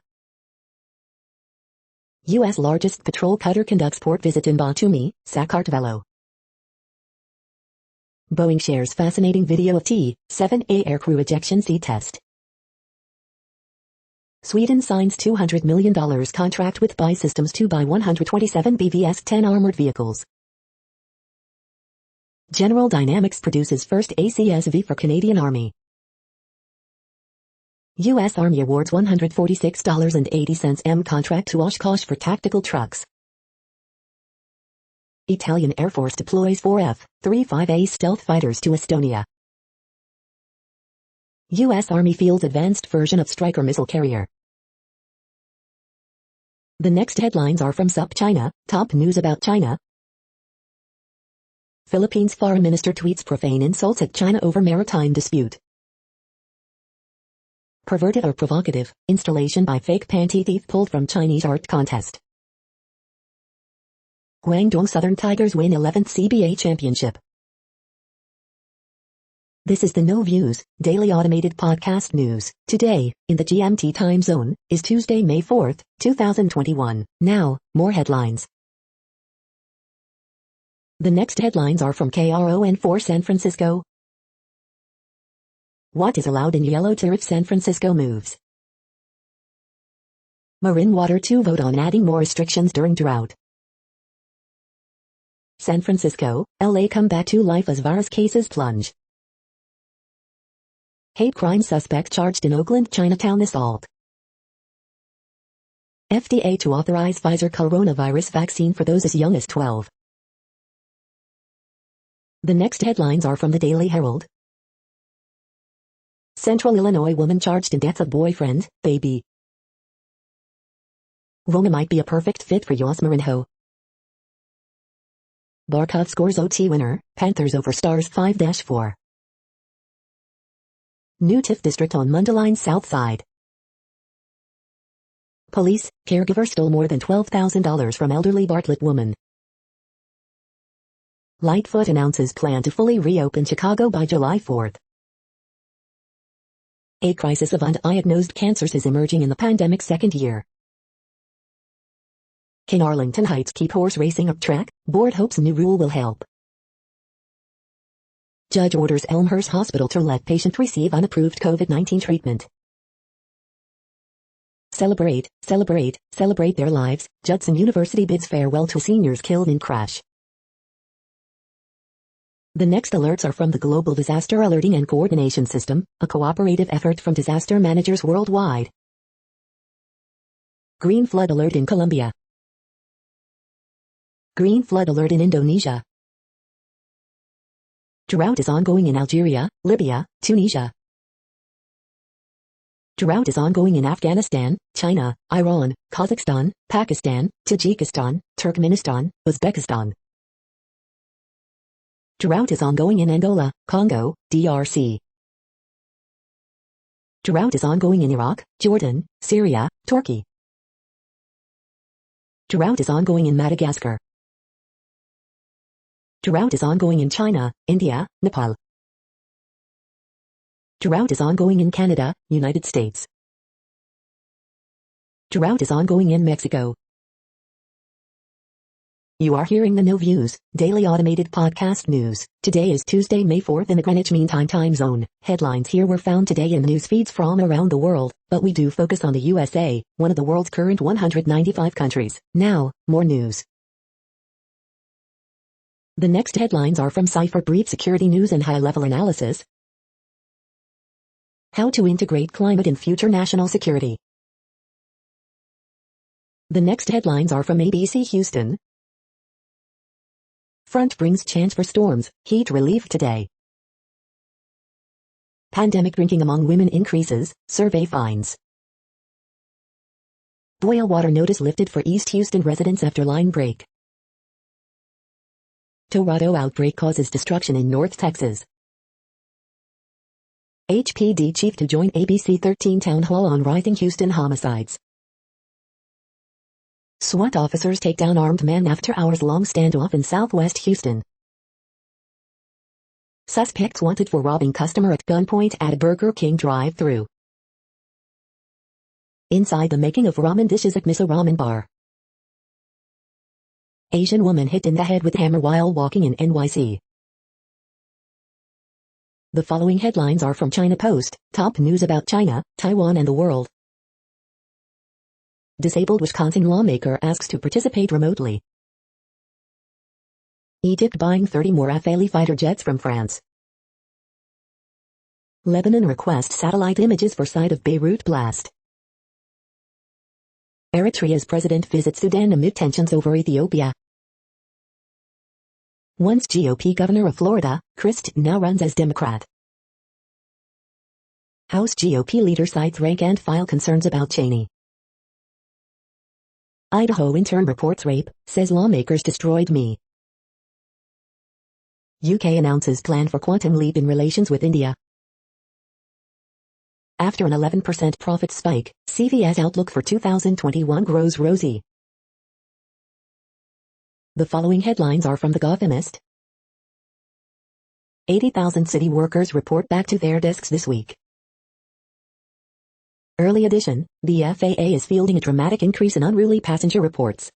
U.S. largest patrol cutter conducts port visit in Batumi, Sakartvelo. Boeing shares fascinating video of T-7A aircrew ejection seat test. Sweden signs $200 million contract with BAE Systems to buy 127 BvS-10 armored vehicles. General Dynamics produces first ACSV for Canadian Army. U.S. Army awards $146.80 contract to Oshkosh for tactical trucks. Italian Air Force deploys 4 F-35A stealth fighters to Estonia. U.S. Army fields advanced version of Stryker missile carrier. The next headlines are from SupChina, top news about China. Philippines foreign minister tweets profane insults at China over maritime dispute. Perverted or provocative, installation by fake panty thief pulled from Chinese art contest. Guangdong Southern Tigers win 11th CBA championship. This is the No Views, daily automated podcast news. Today, in the GMT time zone, is Tuesday, May 4th, 2021. Now, more headlines. The next headlines are from KRON4 San Francisco. What is allowed in yellow tariff? San Francisco moves. Marin Water to vote on adding more restrictions during drought. San Francisco, LA come back to life as virus cases plunge. Hate crime suspect charged in Oakland Chinatown assault. FDA to authorize Pfizer coronavirus vaccine for those as young as 12. The next headlines are from the Daily Herald. Central Illinois woman charged in death of boyfriend, baby. Roma might be a perfect fit for Yos Marinho. Barkov scores OT winner, Panthers over Stars 5-4. New TIF district on Mundelein South Side. Police, caregiver stole more than $12,000 from elderly Bartlett woman. Lightfoot announces plan to fully reopen Chicago by July 4th. A crisis of undiagnosed cancers is emerging in the pandemic's second year. Can Arlington Heights keep horse racing up track? Board hopes new rule will help. Judge orders Elmhurst Hospital to let patient receive unapproved COVID-19 treatment. Celebrate, celebrate, celebrate their lives. Judson University bids farewell to seniors killed in crash. The next alerts are from the Global Disaster Alerting and Coordination System, a cooperative effort from disaster managers worldwide. Green flood alert in Colombia. Green flood alert in Indonesia. Drought is ongoing in Algeria, Libya, Tunisia. Drought is ongoing in Afghanistan, China, Iran, Kazakhstan, Pakistan, Tajikistan, Turkmenistan, Uzbekistan. Drought is ongoing in Angola, Congo, DRC. Drought is ongoing in Iraq, Jordan, Syria, Turkey. Drought is ongoing in Madagascar. Drought is ongoing in China, India, Nepal. Drought is ongoing in Canada, United States. Drought is ongoing in Mexico. You are hearing the No Views, daily automated podcast news. Today is Tuesday, May 4th in the Greenwich Mean Time zone. Headlines here were found today in news feeds from around the world, but we do focus on the USA, one of the world's current 195 countries. Now, more news. The next headlines are from Cypher Brief Security News and High-Level Analysis. How to integrate climate in future national security. The next headlines are from ABC Houston. Front brings chance for storms, heat relief today. Pandemic drinking among women increases, survey finds. Boil water notice lifted for East Houston residents after line break. Tornado outbreak causes destruction in North Texas. HPD chief to join ABC 13 town hall on rising Houston homicides. SWAT officers take down armed man after hours-long standoff in southwest Houston. Suspects wanted for robbing customer at gunpoint at a Burger King drive-thru. Inside the making of ramen dishes at Miso Ramen Bar. Asian woman hit in the head with hammer while walking in NYC. The following headlines are from China Post, top news about China, Taiwan and the world. Disabled Wisconsin lawmaker asks to participate remotely. Egypt buying 30 more Rafale fighter jets from France. Lebanon requests satellite images for site of Beirut blast. Eritrea's president visits Sudan amid tensions over Ethiopia. Once GOP governor of Florida, Christ now runs as Democrat. House GOP leader cites rank-and-file concerns about Cheney. Idaho intern reports rape, says lawmakers destroyed me. UK announces plan for quantum leap in relations with India. After an 11% profit spike, CVS outlook for 2021 grows rosy. The following headlines are from The Gothamist. 80,000 city workers report back to their desks this week. Early edition, the FAA is fielding a dramatic increase in unruly passenger reports.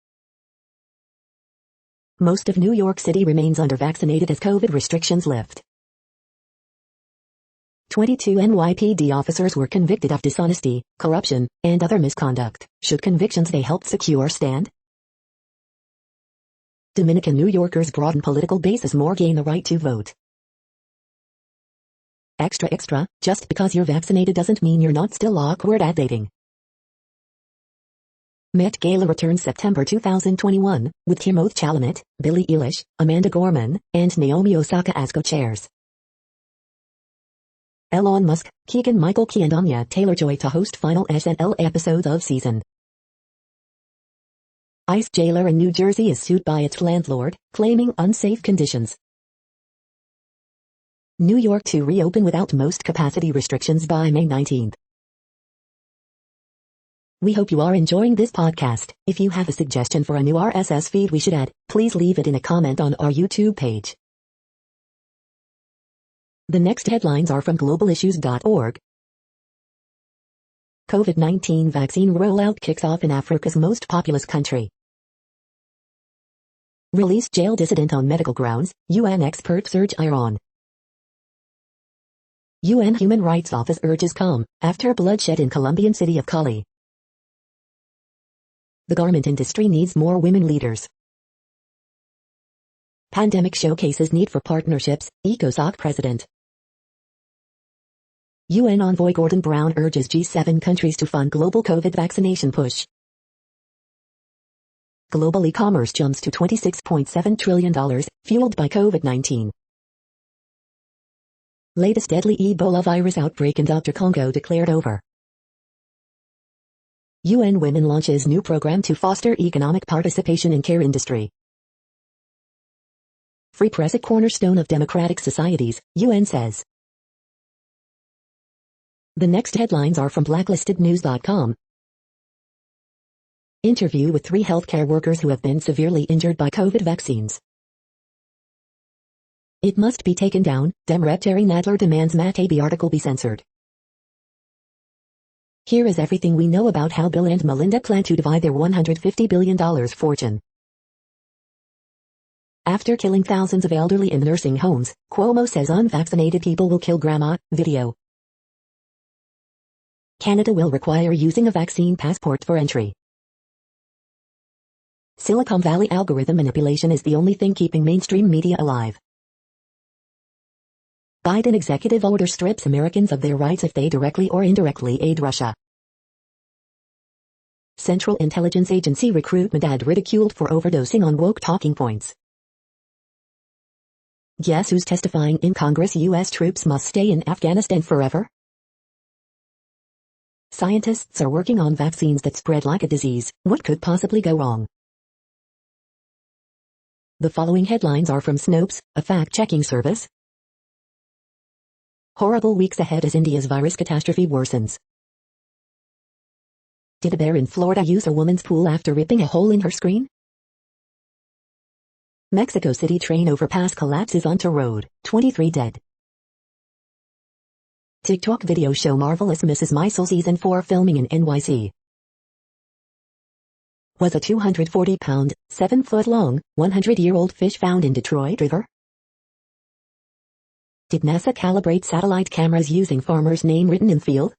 Most of New York City remains under-vaccinated as COVID restrictions lift. 22 NYPD officers were convicted of dishonesty, corruption, and other misconduct. Should convictions they helped secure stand? Dominican New Yorkers broaden political base as more gain the right to vote. Extra, just because you're vaccinated doesn't mean you're not still awkward at dating. Met Gala returns September 2021, with Timothée Chalamet, Billie Eilish, Amanda Gorman, and Naomi Osaka as co-chairs. Elon Musk, Keegan-Michael Key and Anya Taylor-Joy to host final SNL episodes of season. ICE jailer in New Jersey is sued by its landlord, claiming unsafe conditions. New York to reopen without most capacity restrictions by May 19th. We hope you are enjoying this podcast. If you have a suggestion for a new RSS feed we should add, please leave it in a comment on our YouTube page. The next headlines are from globalissues.org. COVID-19 vaccine rollout kicks off in Africa's most populous country. Released jail dissident on medical grounds, UN experts urge Iran. UN Human Rights Office urges calm, after bloodshed in Colombian city of Cali. The garment industry needs more women leaders. Pandemic showcases need for partnerships, ECOSOC president. UN envoy Gordon Brown urges G7 countries to fund global COVID vaccination push. Global e-commerce jumps to $26.7 trillion, fueled by COVID-19. Latest deadly Ebola virus outbreak in Dr. Congo declared over. UN Women launches new program to foster economic participation in care industry. Free press a cornerstone of democratic societies, UN says. The next headlines are from blacklistednews.com. Interview with 3 healthcare workers who have been severely injured by COVID vaccines. It must be taken down, Dem Rep Terry Nadler demands Matt Taibbi article be censored. Here is everything we know about how Bill and Melinda plan to divide their $150 billion fortune. After killing thousands of elderly in nursing homes, Cuomo says unvaccinated people will kill grandma, video. Canada will require using a vaccine passport for entry. Silicon Valley algorithm manipulation is the only thing keeping mainstream media alive. Biden executive order strips Americans of their rights if they directly or indirectly aid Russia. Central Intelligence Agency recruitment ad ridiculed for overdosing on woke talking points. Guess who's testifying in Congress? U.S. troops must stay in Afghanistan forever? Scientists are working on vaccines that spread like a disease. What could possibly go wrong? The following headlines are from Snopes, a fact-checking service. Horrible weeks ahead as India's virus catastrophe worsens. Did a bear in Florida use a woman's pool after ripping a hole in her screen? Mexico City train overpass collapses onto road, 23 dead. TikTok video show Marvelous Mrs. Maisel Season 4 filming in NYC. Was a 240-pound, 7-foot-long, 100-year-old fish found in Detroit River? Did NASA calibrate satellite cameras using farmer's name written in field?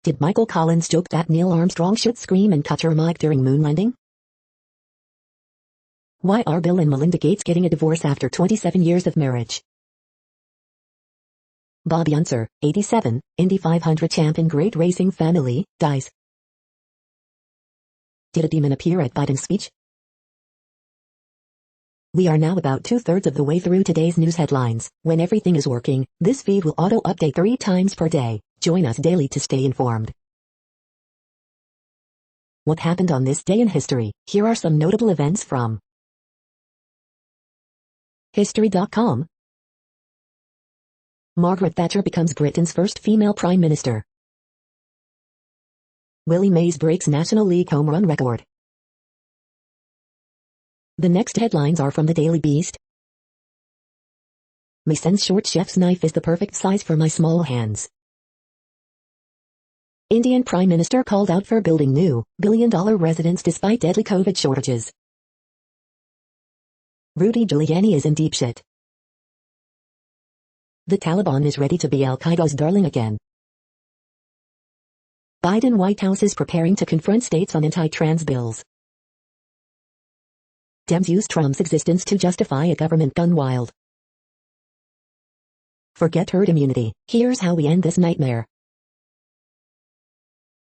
Did Michael Collins joke that Neil Armstrong should scream and cut her mic during moon landing? Why are Bill and Melinda Gates getting a divorce after 27 years of marriage? Bob Unser, 87, Indy 500 champ in great racing family, dies. Did a demon appear at Biden's speech? We are now about 2/3 of the way through today's news headlines. When everything is working, this feed will auto-update 3 times per day. Join us daily to stay informed. What happened on this day in history? Here are some notable events from History.com. Margaret Thatcher becomes Britain's first female Prime Minister. Willie Mays breaks National League home run record. The next headlines are from the Daily Beast. Mason's short chef's knife is the perfect size for my small hands. Indian Prime Minister called out for building new, billion-dollar residence despite deadly COVID shortages. Rudy Giuliani is in deep shit. The Taliban is ready to be Al-Qaeda's darling again. Biden White House is preparing to confront states on anti-trans bills. Dems use Trump's existence to justify a government gun wild. Forget herd immunity. Here's how we end this nightmare.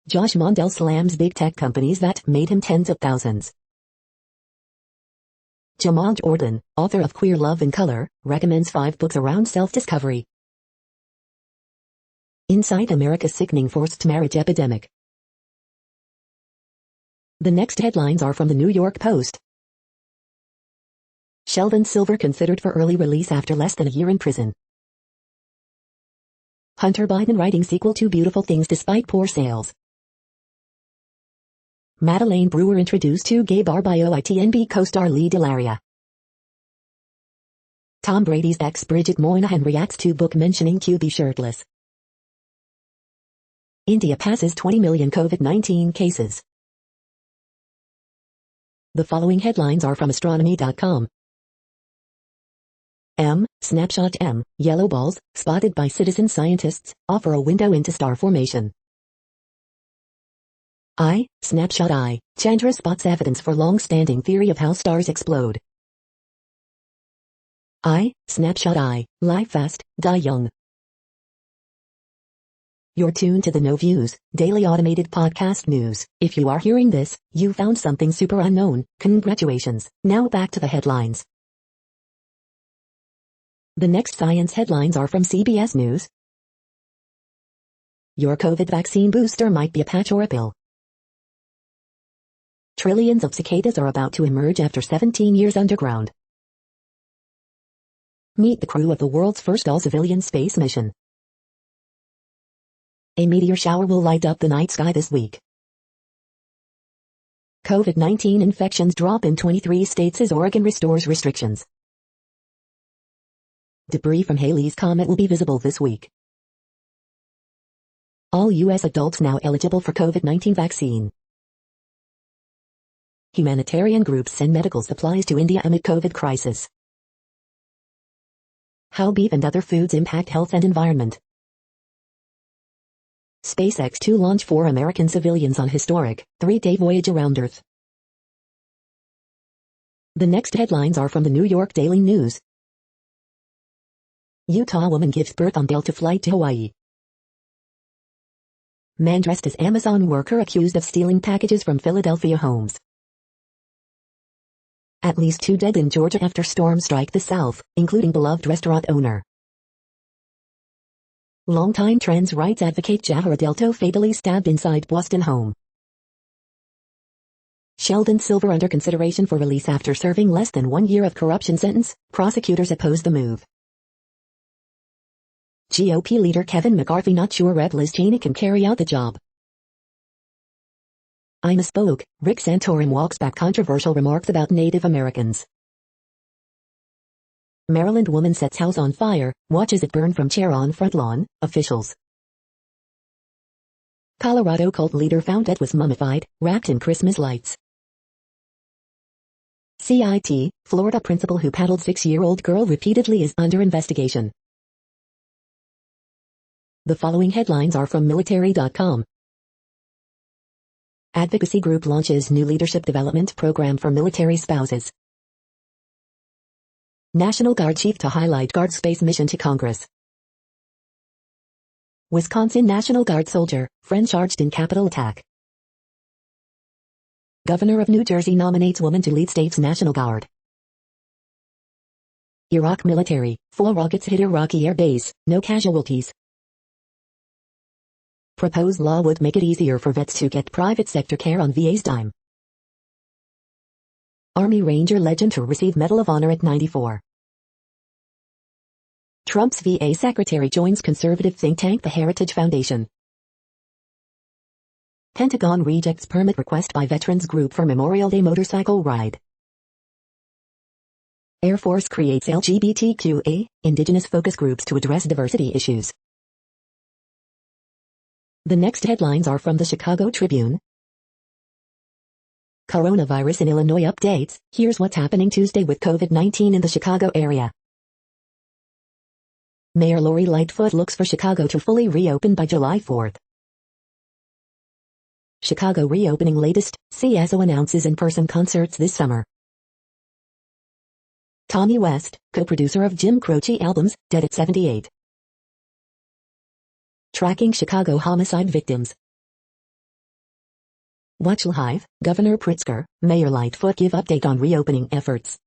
Josh Mondale slams big tech companies that made him tens of thousands. Jamal Jordan, author of Queer Love in Color, recommends 5 books around self-discovery. Inside America's sickening forced marriage epidemic. The next headlines are from the New York Post. Sheldon Silver considered for early release after less than a year in prison. Hunter Biden writing sequel to Beautiful Things despite poor sales. Madeleine Brewer introduced to gay bar by UTC.mp4 co-star Lee Delaria. Tom Brady's ex Bridget Moynihan reacts to book mentioning QB shirtless. India passes 20 million COVID-19 cases. The following headlines are from astronomy.com. Snapshot M, yellow balls, spotted by citizen scientists, offer a window into star formation. Snapshot I, Chandra spots evidence for long-standing theory of how stars explode. Snapshot I, live fast, die young. You're tuned to the No Views, daily automated podcast news. If you are hearing this, you found something super unknown. Congratulations. Now back to the headlines. The next science headlines are from CBS News. Your COVID vaccine booster might be a patch or a pill. Trillions of cicadas are about to emerge after 17 years underground. Meet the crew of the world's first all-civilian space mission. A meteor shower will light up the night sky this week. COVID-19 infections drop in 23 states as Oregon restores restrictions. Debris from Halley's Comet will be visible this week. All U.S. adults now eligible for COVID-19 vaccine. Humanitarian groups send medical supplies to India amid COVID crisis. How beef and other foods impact health and environment. SpaceX to launch 4 American civilians on historic, 3-day voyage around Earth. The next headlines are from the New York Daily News. Utah woman gives birth on Delta flight to Hawaii. Man dressed as Amazon worker accused of stealing packages from Philadelphia homes. At least 2 dead in Georgia after storm strike the South, including beloved restaurant owner. Longtime trans rights advocate Jahara Delto fatally stabbed inside Boston home. Sheldon Silver under consideration for release after serving less than 1 year of corruption sentence, prosecutors oppose the move. GOP leader Kevin McCarthy not sure Rep. Liz Cheney can carry out the job. I misspoke, Rick Santorum walks back controversial remarks about Native Americans. Maryland woman sets house on fire, watches it burn from chair on front lawn, officials. Colorado cult leader found dead was mummified, wrapped in Christmas lights. CIT, Florida principal who paddled 6-year-old girl repeatedly is under investigation. The following headlines are from military.com. Advocacy group launches new leadership development program for military spouses. National Guard chief to highlight Guard space mission to Congress. Wisconsin National Guard soldier, friend charged in Capitol attack. Governor of New Jersey nominates woman to lead state's National Guard. Iraq military, 4 rockets hit Iraqi air base, no casualties. Proposed law would make it easier for vets to get private sector care on VA's dime. Army Ranger legend to receive Medal of Honor at 94. Trump's VA secretary joins conservative think tank the Heritage Foundation. Pentagon rejects permit request by veterans group for Memorial Day motorcycle ride. Air Force creates LGBTQA, indigenous focus groups to address diversity issues. The next headlines are from the Chicago Tribune. Coronavirus in Illinois updates, here's what's happening Tuesday with COVID-19 in the Chicago area. Mayor Lori Lightfoot looks for Chicago to fully reopen by July 4th. Chicago reopening latest, CSO announces in-person concerts this summer. Tommy West, co-producer of Jim Croce albums, dead at 78. Tracking Chicago homicide victims. Watch Live, Governor Pritzker, Mayor Lightfoot give update on reopening efforts.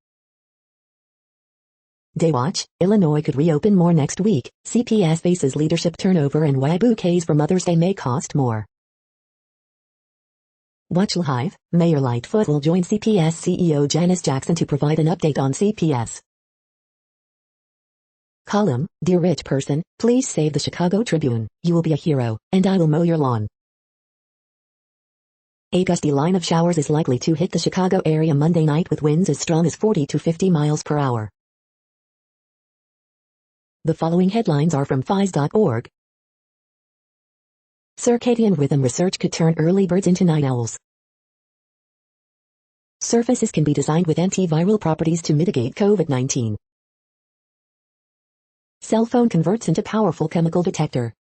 Daywatch, Illinois could reopen more next week, CPS faces leadership turnover and why bouquets for Mother's Day may cost more. Watch Live, Mayor Lightfoot will join CPS CEO Janice Jackson to provide an update on CPS. Column, Dear Rich Person, please save the Chicago Tribune, you will be a hero, and I will mow your lawn. A gusty line of showers is likely to hit the Chicago area Monday night with winds as strong as 40 to 50 miles per hour. The following headlines are from phys.org. Circadian rhythm research could turn early birds into night owls. Surfaces can be designed with antiviral properties to mitigate COVID-19. Cell phone converts into powerful chemical detector.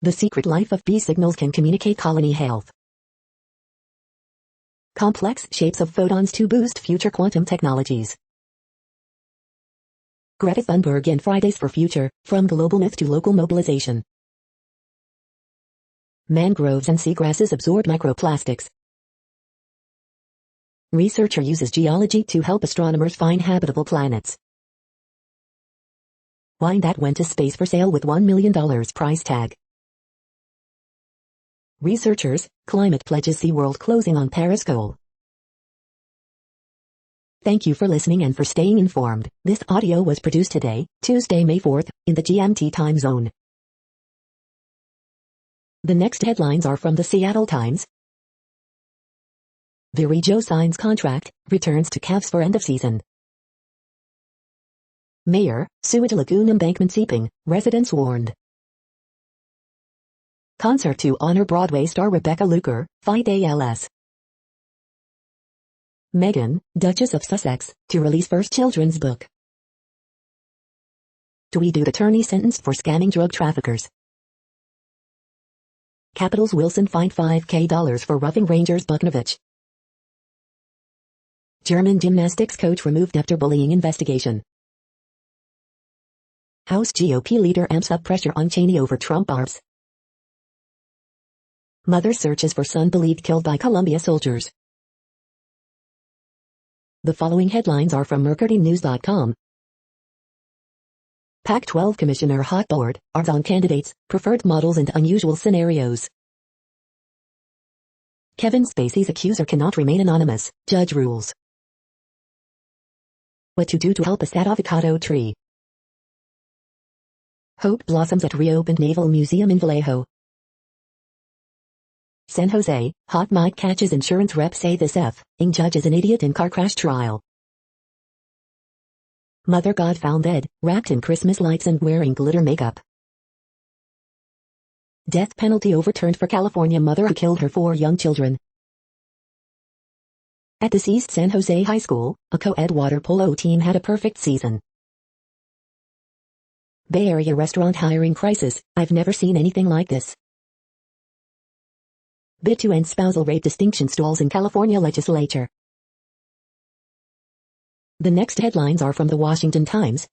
The secret life of bee signals can communicate colony health. Complex shapes of photons to boost future quantum technologies. Greta Thunberg and Fridays for Future, from global myth to local mobilization. Mangroves and seagrasses absorb microplastics. Researcher uses geology to help astronomers find habitable planets. Wine that went to space for sale with $1 million price tag. Researchers, climate pledges SeaWorld closing on Paris goal. Thank you for listening and for staying informed. This audio was produced today, Tuesday, May 4th, in the GMT time zone. The next headlines are from the Seattle Times. Virgilio signs contract, returns to Cavs for end of season. Mayor, sewage lagoon embankment seeping, residents warned. Concert to honor Broadway star Rebecca Luker, fight ALS. Meghan, Duchess of Sussex, to release first children's book. Tweed attorney sentenced for scamming drug traffickers. Capitals Wilson fined $5,000 for roughing Rangers Buknovich. German gymnastics coach removed after bullying investigation. House GOP leader amps up pressure on Cheney over Trump ARPS. Mother searches for son believed killed by Columbia soldiers. The following headlines are from mercurynews.com. Pac-12 Commissioner Hot Board, ARS on candidates, preferred models and unusual scenarios. Kevin Spacey's accuser cannot remain anonymous, judge rules. What to do to help a sad avocado tree. Hope blossoms at reopened Naval Museum in Vallejo. San Jose, hot mic catches insurance rep say this F-ing judge is an idiot in car crash trial. Mother God found dead, wrapped in Christmas lights and wearing glitter makeup. Death penalty overturned for California mother who killed her 4 young children. At this East San Jose High School, a co-ed water polo team had a perfect season. Bay Area restaurant hiring crisis, I've never seen anything like this. Bid to end spousal rape distinction stalls in California legislature. The next headlines are from the Washington Times.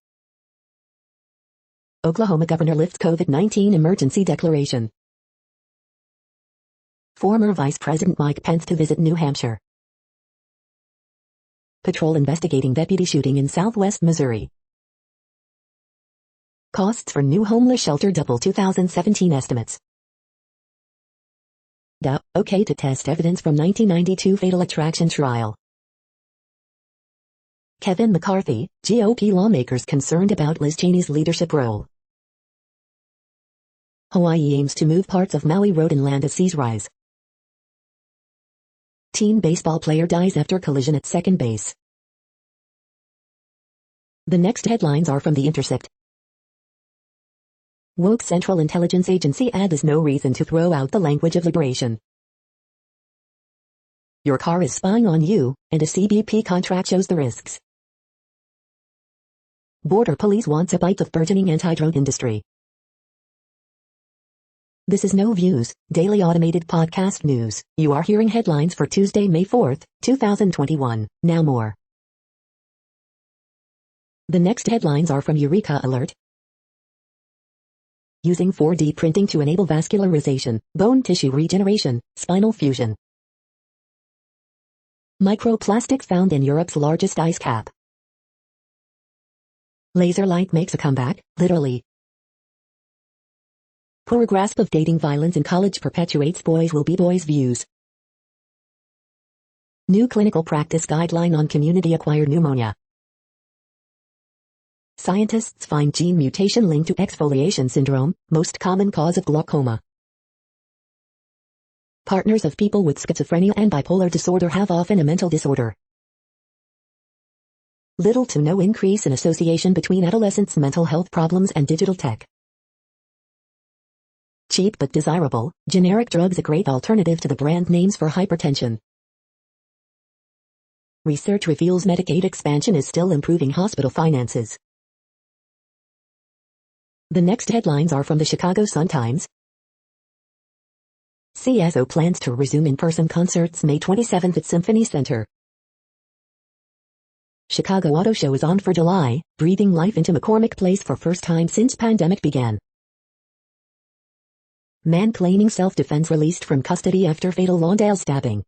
Oklahoma governor lifts COVID-19 emergency declaration. Former Vice President Mike Pence to visit New Hampshire. Patrol investigating deputy shooting in Southwest Missouri. Costs for new homeless shelter double 2017 estimates. Okay to test evidence from 1992 Fatal Attraction trial. Kevin McCarthy, GOP lawmakers concerned about Liz Cheney's leadership role. Hawaii aims to move parts of Maui road inland as seas rise. Teen baseball player dies after collision at second base. The next headlines are from The Intercept. Woke Central Intelligence Agency ad is no reason to throw out the language of liberation. Your car is spying on you, and a CBP contract shows the risks. Border Police wants a bite of burgeoning anti-drug industry. This is No Views, daily automated podcast news. You are hearing headlines for Tuesday, May 4th, 2021. Now more. The next headlines are from Eureka Alert. Using 4D printing to enable vascularization, bone tissue regeneration, spinal fusion. Microplastic found in Europe's largest ice cap. Laser light makes a comeback, literally. Poor grasp of dating violence in college perpetuates boys will be boys' views. New clinical practice guideline on community-acquired pneumonia. Scientists find gene mutation linked to exfoliation syndrome, most common cause of glaucoma. Partners of people with schizophrenia and bipolar disorder have often a mental disorder. Little to no increase in association between adolescents' mental health problems and digital tech. Cheap but desirable, generic drugs a great alternative to the brand names for hypertension. Research reveals Medicaid expansion is still improving hospital finances. The next headlines are from the Chicago Sun-Times. CSO plans to resume in-person concerts May 27th at Symphony Center. Chicago Auto Show is on for July, breathing life into McCormick Place for first time since pandemic began. Man claiming self-defense released from custody after fatal Lawndale stabbing.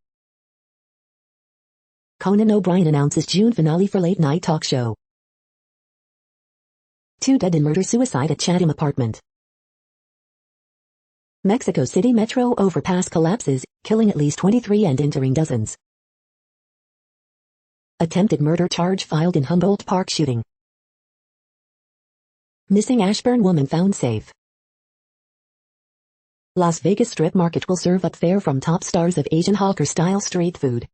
Conan O'Brien announces June finale for late night talk show. 2 dead in murder-suicide at Chatham apartment. Mexico City Metro overpass collapses, killing at least 23 and injuring dozens. Attempted murder charge filed in Humboldt Park shooting. Missing Ashburn woman found safe. Las Vegas Strip Market will serve up fare from top stars of Asian hawker-style street food.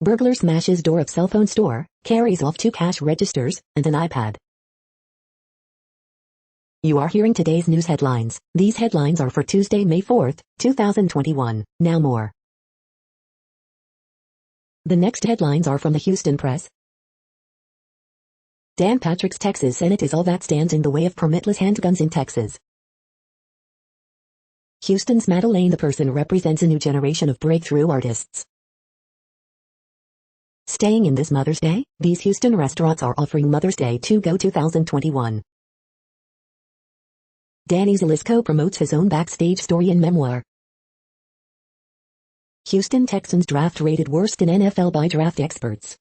Burglar smashes door of cell phone store, carries off 2 cash registers, and an iPad. You are hearing today's news headlines. These headlines are for Tuesday, May 4th, 2021. Now more. The next headlines are from the Houston Press. Dan Patrick's Texas Senate is all that stands in the way of permitless handguns in Texas. Houston's Madeleine the Person represents a new generation of breakthrough artists. Staying in this Mother's Day, these Houston restaurants are offering Mother's Day to Go 2021. Danny Zelisko promotes his own backstage story and memoir. Houston Texans draft rated worst in NFL by draft experts.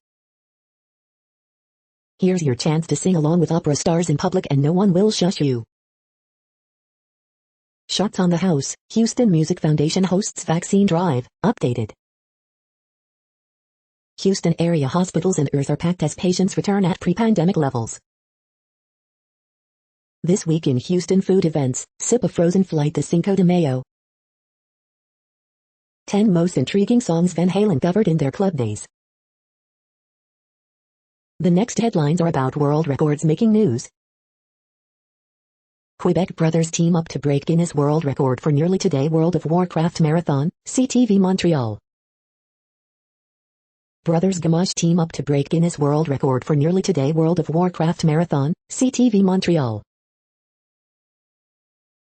Here's your chance to sing along with opera stars in public and no one will shush you. Shots on the house, Houston Music Foundation hosts vaccine drive, updated. Houston area hospitals and earth are packed as patients return at pre-pandemic levels. This week in Houston food events, sip a frozen flight to Cinco de Mayo. 10 most intriguing songs Van Halen covered in their club days. The next headlines are about world records making news. Quebec brothers team up to break Guinness World Record for nearly today World of Warcraft Marathon, CTV Montreal. Brothers Gamache team up to break Guinness World Record for nearly today World of Warcraft Marathon, CTV Montreal.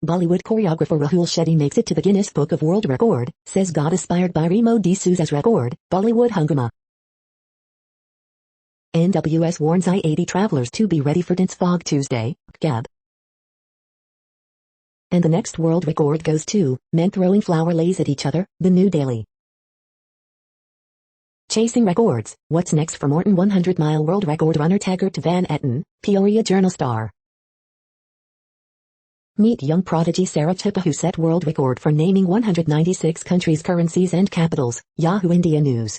Bollywood choreographer Rahul Shetty makes it to the Guinness Book of World Record, says God inspired by Remo D'Souza's record, Bollywood Hungama. NWS warns I-80 travelers to be ready for dense fog Tuesday, Gab. And the next world record goes to, men throwing flower lays at each other, the New Daily. Chasing records, what's next for Morton 100-mile world record runner Taggart Van Etten, Peoria Journal Star. Meet young prodigy Sarah Chippa who set world record for naming 196 countries' currencies and capitals, Yahoo India News.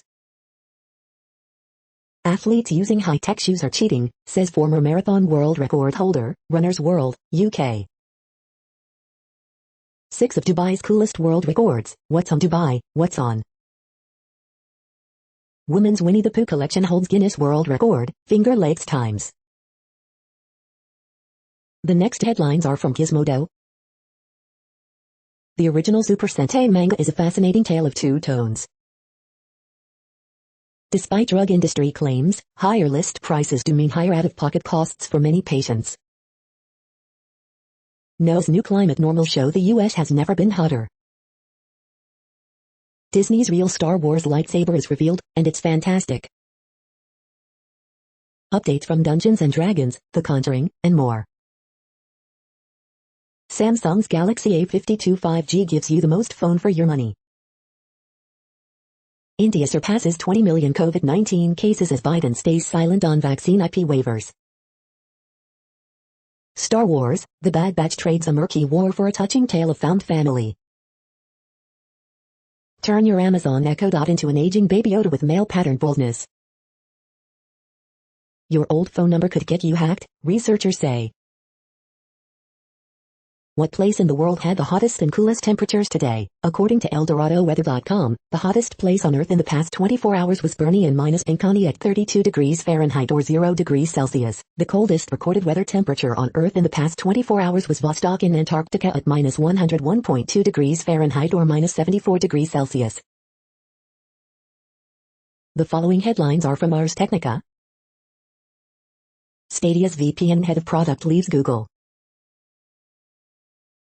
Athletes using high-tech shoes are cheating, says former marathon world record holder, Runners World, UK. 6 of Dubai's coolest world records, what's on Dubai, what's on? Women's Winnie the Pooh collection holds Guinness World Record, Finger Lakes Times. The next headlines are from Gizmodo. The original Super Sentai manga is a fascinating tale of two tones. Despite drug industry claims, higher list prices do mean higher out-of-pocket costs for many patients. NOAA's new climate normal show the U.S. has never been hotter. Disney's real Star Wars lightsaber is revealed, and it's fantastic. Updates from Dungeons & Dragons, The Conjuring, and more. Samsung's Galaxy A52 5G gives you the most phone for your money. India surpasses 20 million COVID-19 cases as Biden stays silent on vaccine IP waivers. Star Wars, The Bad Batch trades a murky war for a touching tale of found family. Turn your Amazon Echo Dot into an aging Baby Yoda with male pattern baldness. Your old phone number could get you hacked, researchers say. What place in the world had the hottest and coolest temperatures today? According to ElDoradoWeather.com, the hottest place on Earth in the past 24 hours was Bernie in -Pinkani at 32 degrees Fahrenheit or 0 degrees Celsius. The coldest recorded weather temperature on Earth in the past 24 hours was Vostok in Antarctica at -101.2 degrees Fahrenheit or -74 degrees Celsius. The following headlines are from Ars Technica. Stadia's VPN head of product leaves Google.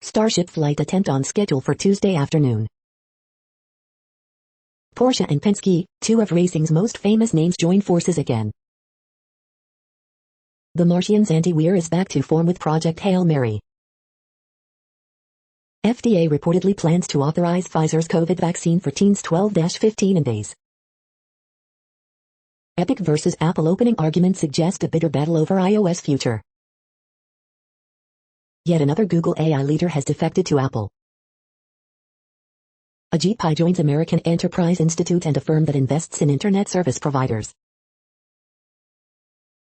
Starship flight attempt on schedule for Tuesday afternoon. Porsche and Penske, two of racing's most famous names join forces again. The Martian's Andy Weir is back to form with Project Hail Mary. FDA reportedly plans to authorize Pfizer's COVID vaccine for teens 12-15 days. Epic versus Apple opening argument suggest a bitter battle over iOS future. Yet another Google AI leader has defected to Apple. Ajit Pai joins American Enterprise Institute and a firm that invests in internet service providers.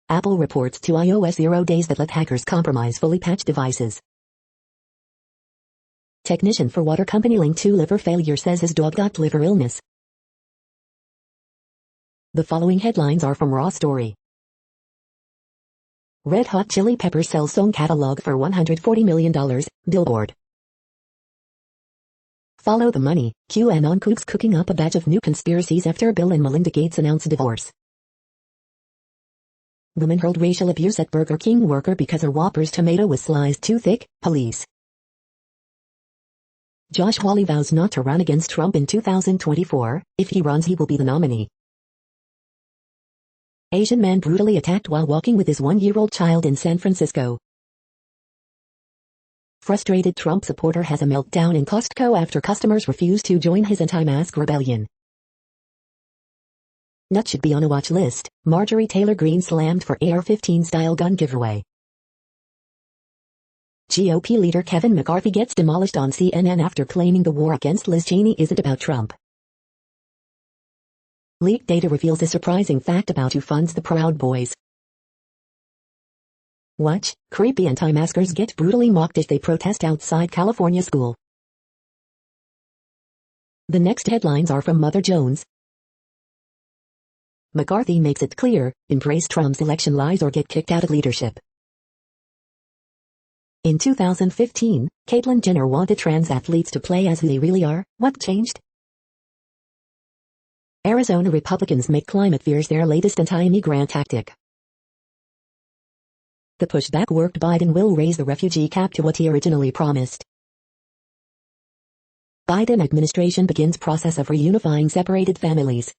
Apple reports to iOS 0 days that let hackers compromise fully patched devices. Technician for water company linked to liver failure says his dog got liver illness. The following headlines are from Raw Story. Red Hot Chili Peppers sells song catalog for $140 million, Billboard. Follow the money, QAnon kooks cooking up a batch of new conspiracies after Bill and Melinda Gates announce divorce. Woman hurled racial abuse at Burger King worker because her Whopper's tomato was sliced too thick, police. Josh Hawley vows not to run against Trump in 2024, if he runs he will be the nominee. Asian man brutally attacked while walking with his 1-year-old child in San Francisco. Frustrated Trump supporter has a meltdown in Costco after customers refuse to join his anti-mask rebellion. Nuts should be on a watch list. Marjorie Taylor Greene slammed for AR-15 style gun giveaway. GOP leader Kevin McCarthy gets demolished on CNN after claiming the war against Liz Cheney isn't about Trump. Leaked data reveals a surprising fact about who funds the Proud Boys. Watch, creepy anti-maskers get brutally mocked as they protest outside California school. The next headlines are from Mother Jones. McCarthy makes it clear, embrace Trump's election lies or get kicked out of leadership. In 2015, Caitlyn Jenner wanted trans athletes to play as who they really are. What changed? Arizona Republicans make climate fears their latest anti-immigrant tactic. The pushback worked. Biden will raise the refugee cap to what he originally promised. Biden administration begins process of reunifying separated families.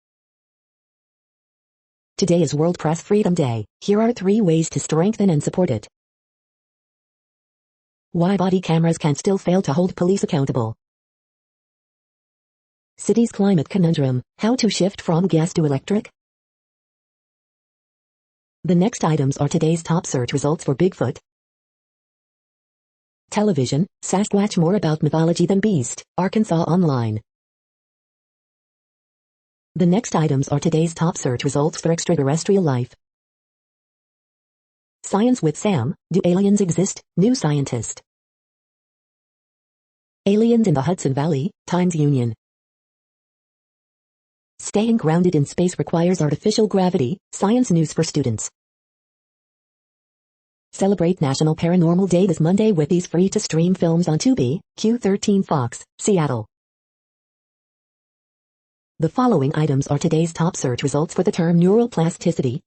Today is World Press Freedom Day. Here are 3 ways to strengthen and support it. Why body cameras can still fail to hold police accountable. City's climate conundrum, how to shift from gas to electric. The next items are today's top search results for Bigfoot. Television, Sasquatch more about mythology than beast, Arkansas Online. The next items are today's top search results for extraterrestrial life. Science with Sam, do aliens exist? New Scientist. Aliens in the Hudson Valley, Times Union. Staying grounded in space requires artificial gravity, Science News for students. Celebrate National Paranormal Day this Monday with these free-to-stream films on Tubi, Q13 Fox, Seattle. The following items are today's top search results for the term neuroplasticity.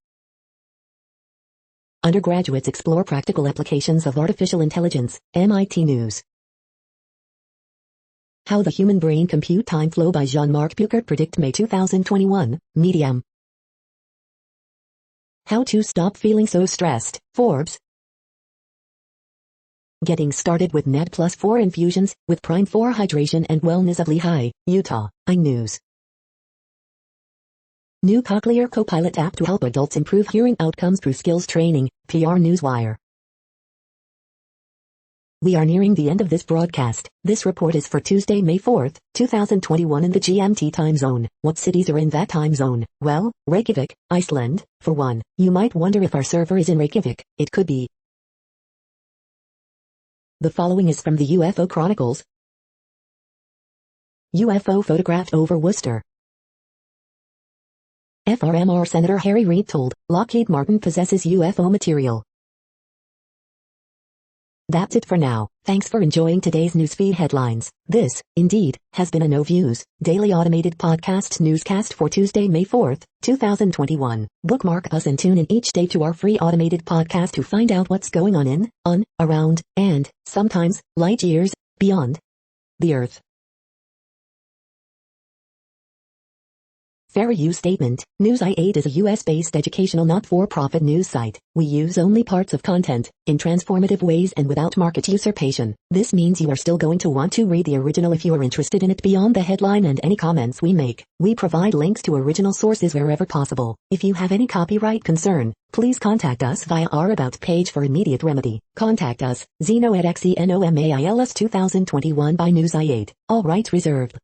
Undergraduates explore practical applications of artificial intelligence, MIT News. How the Human Brain Compute Time Flow by Jean-Marc Buchert predict May 2021, Medium. How to stop feeling so stressed, Forbes. Getting started with Net Plus 4 infusions, with Prime 4 Hydration and Wellness of Lehigh, Utah, iNews. New Cochlear Copilot app to help adults improve hearing outcomes through skills training, PR Newswire. We are nearing the end of this broadcast. This report is for Tuesday, May 4th, 2021 in the GMT time zone. What cities are in that time zone? Well, Reykjavik, Iceland, for one. You might wonder if our server is in Reykjavik. It could be. The following is from the UFO Chronicles. UFO photographed over Worcester. FRMR Senator Harry Reid told Lockheed Martin possesses UFO material. That's it for now. Thanks for enjoying today's newsfeed headlines. This, indeed, has been a No Views, daily automated podcast newscast for Tuesday, May 4th, 2021. Bookmark us and tune in each day to our free automated podcast to find out what's going on, around, and, sometimes, light years, beyond the Earth. Fair use statement. News i8 is a US-based educational not-for-profit news site. We use only parts of content, in transformative ways and without market usurpation. This means you are still going to want to read the original if you are interested in it beyond the headline and any comments we make. We provide links to original sources wherever possible. If you have any copyright concern, please contact us via our About page for immediate remedy. Contact us, Zeno at XENOMAILS 2021 by News i8. All rights reserved.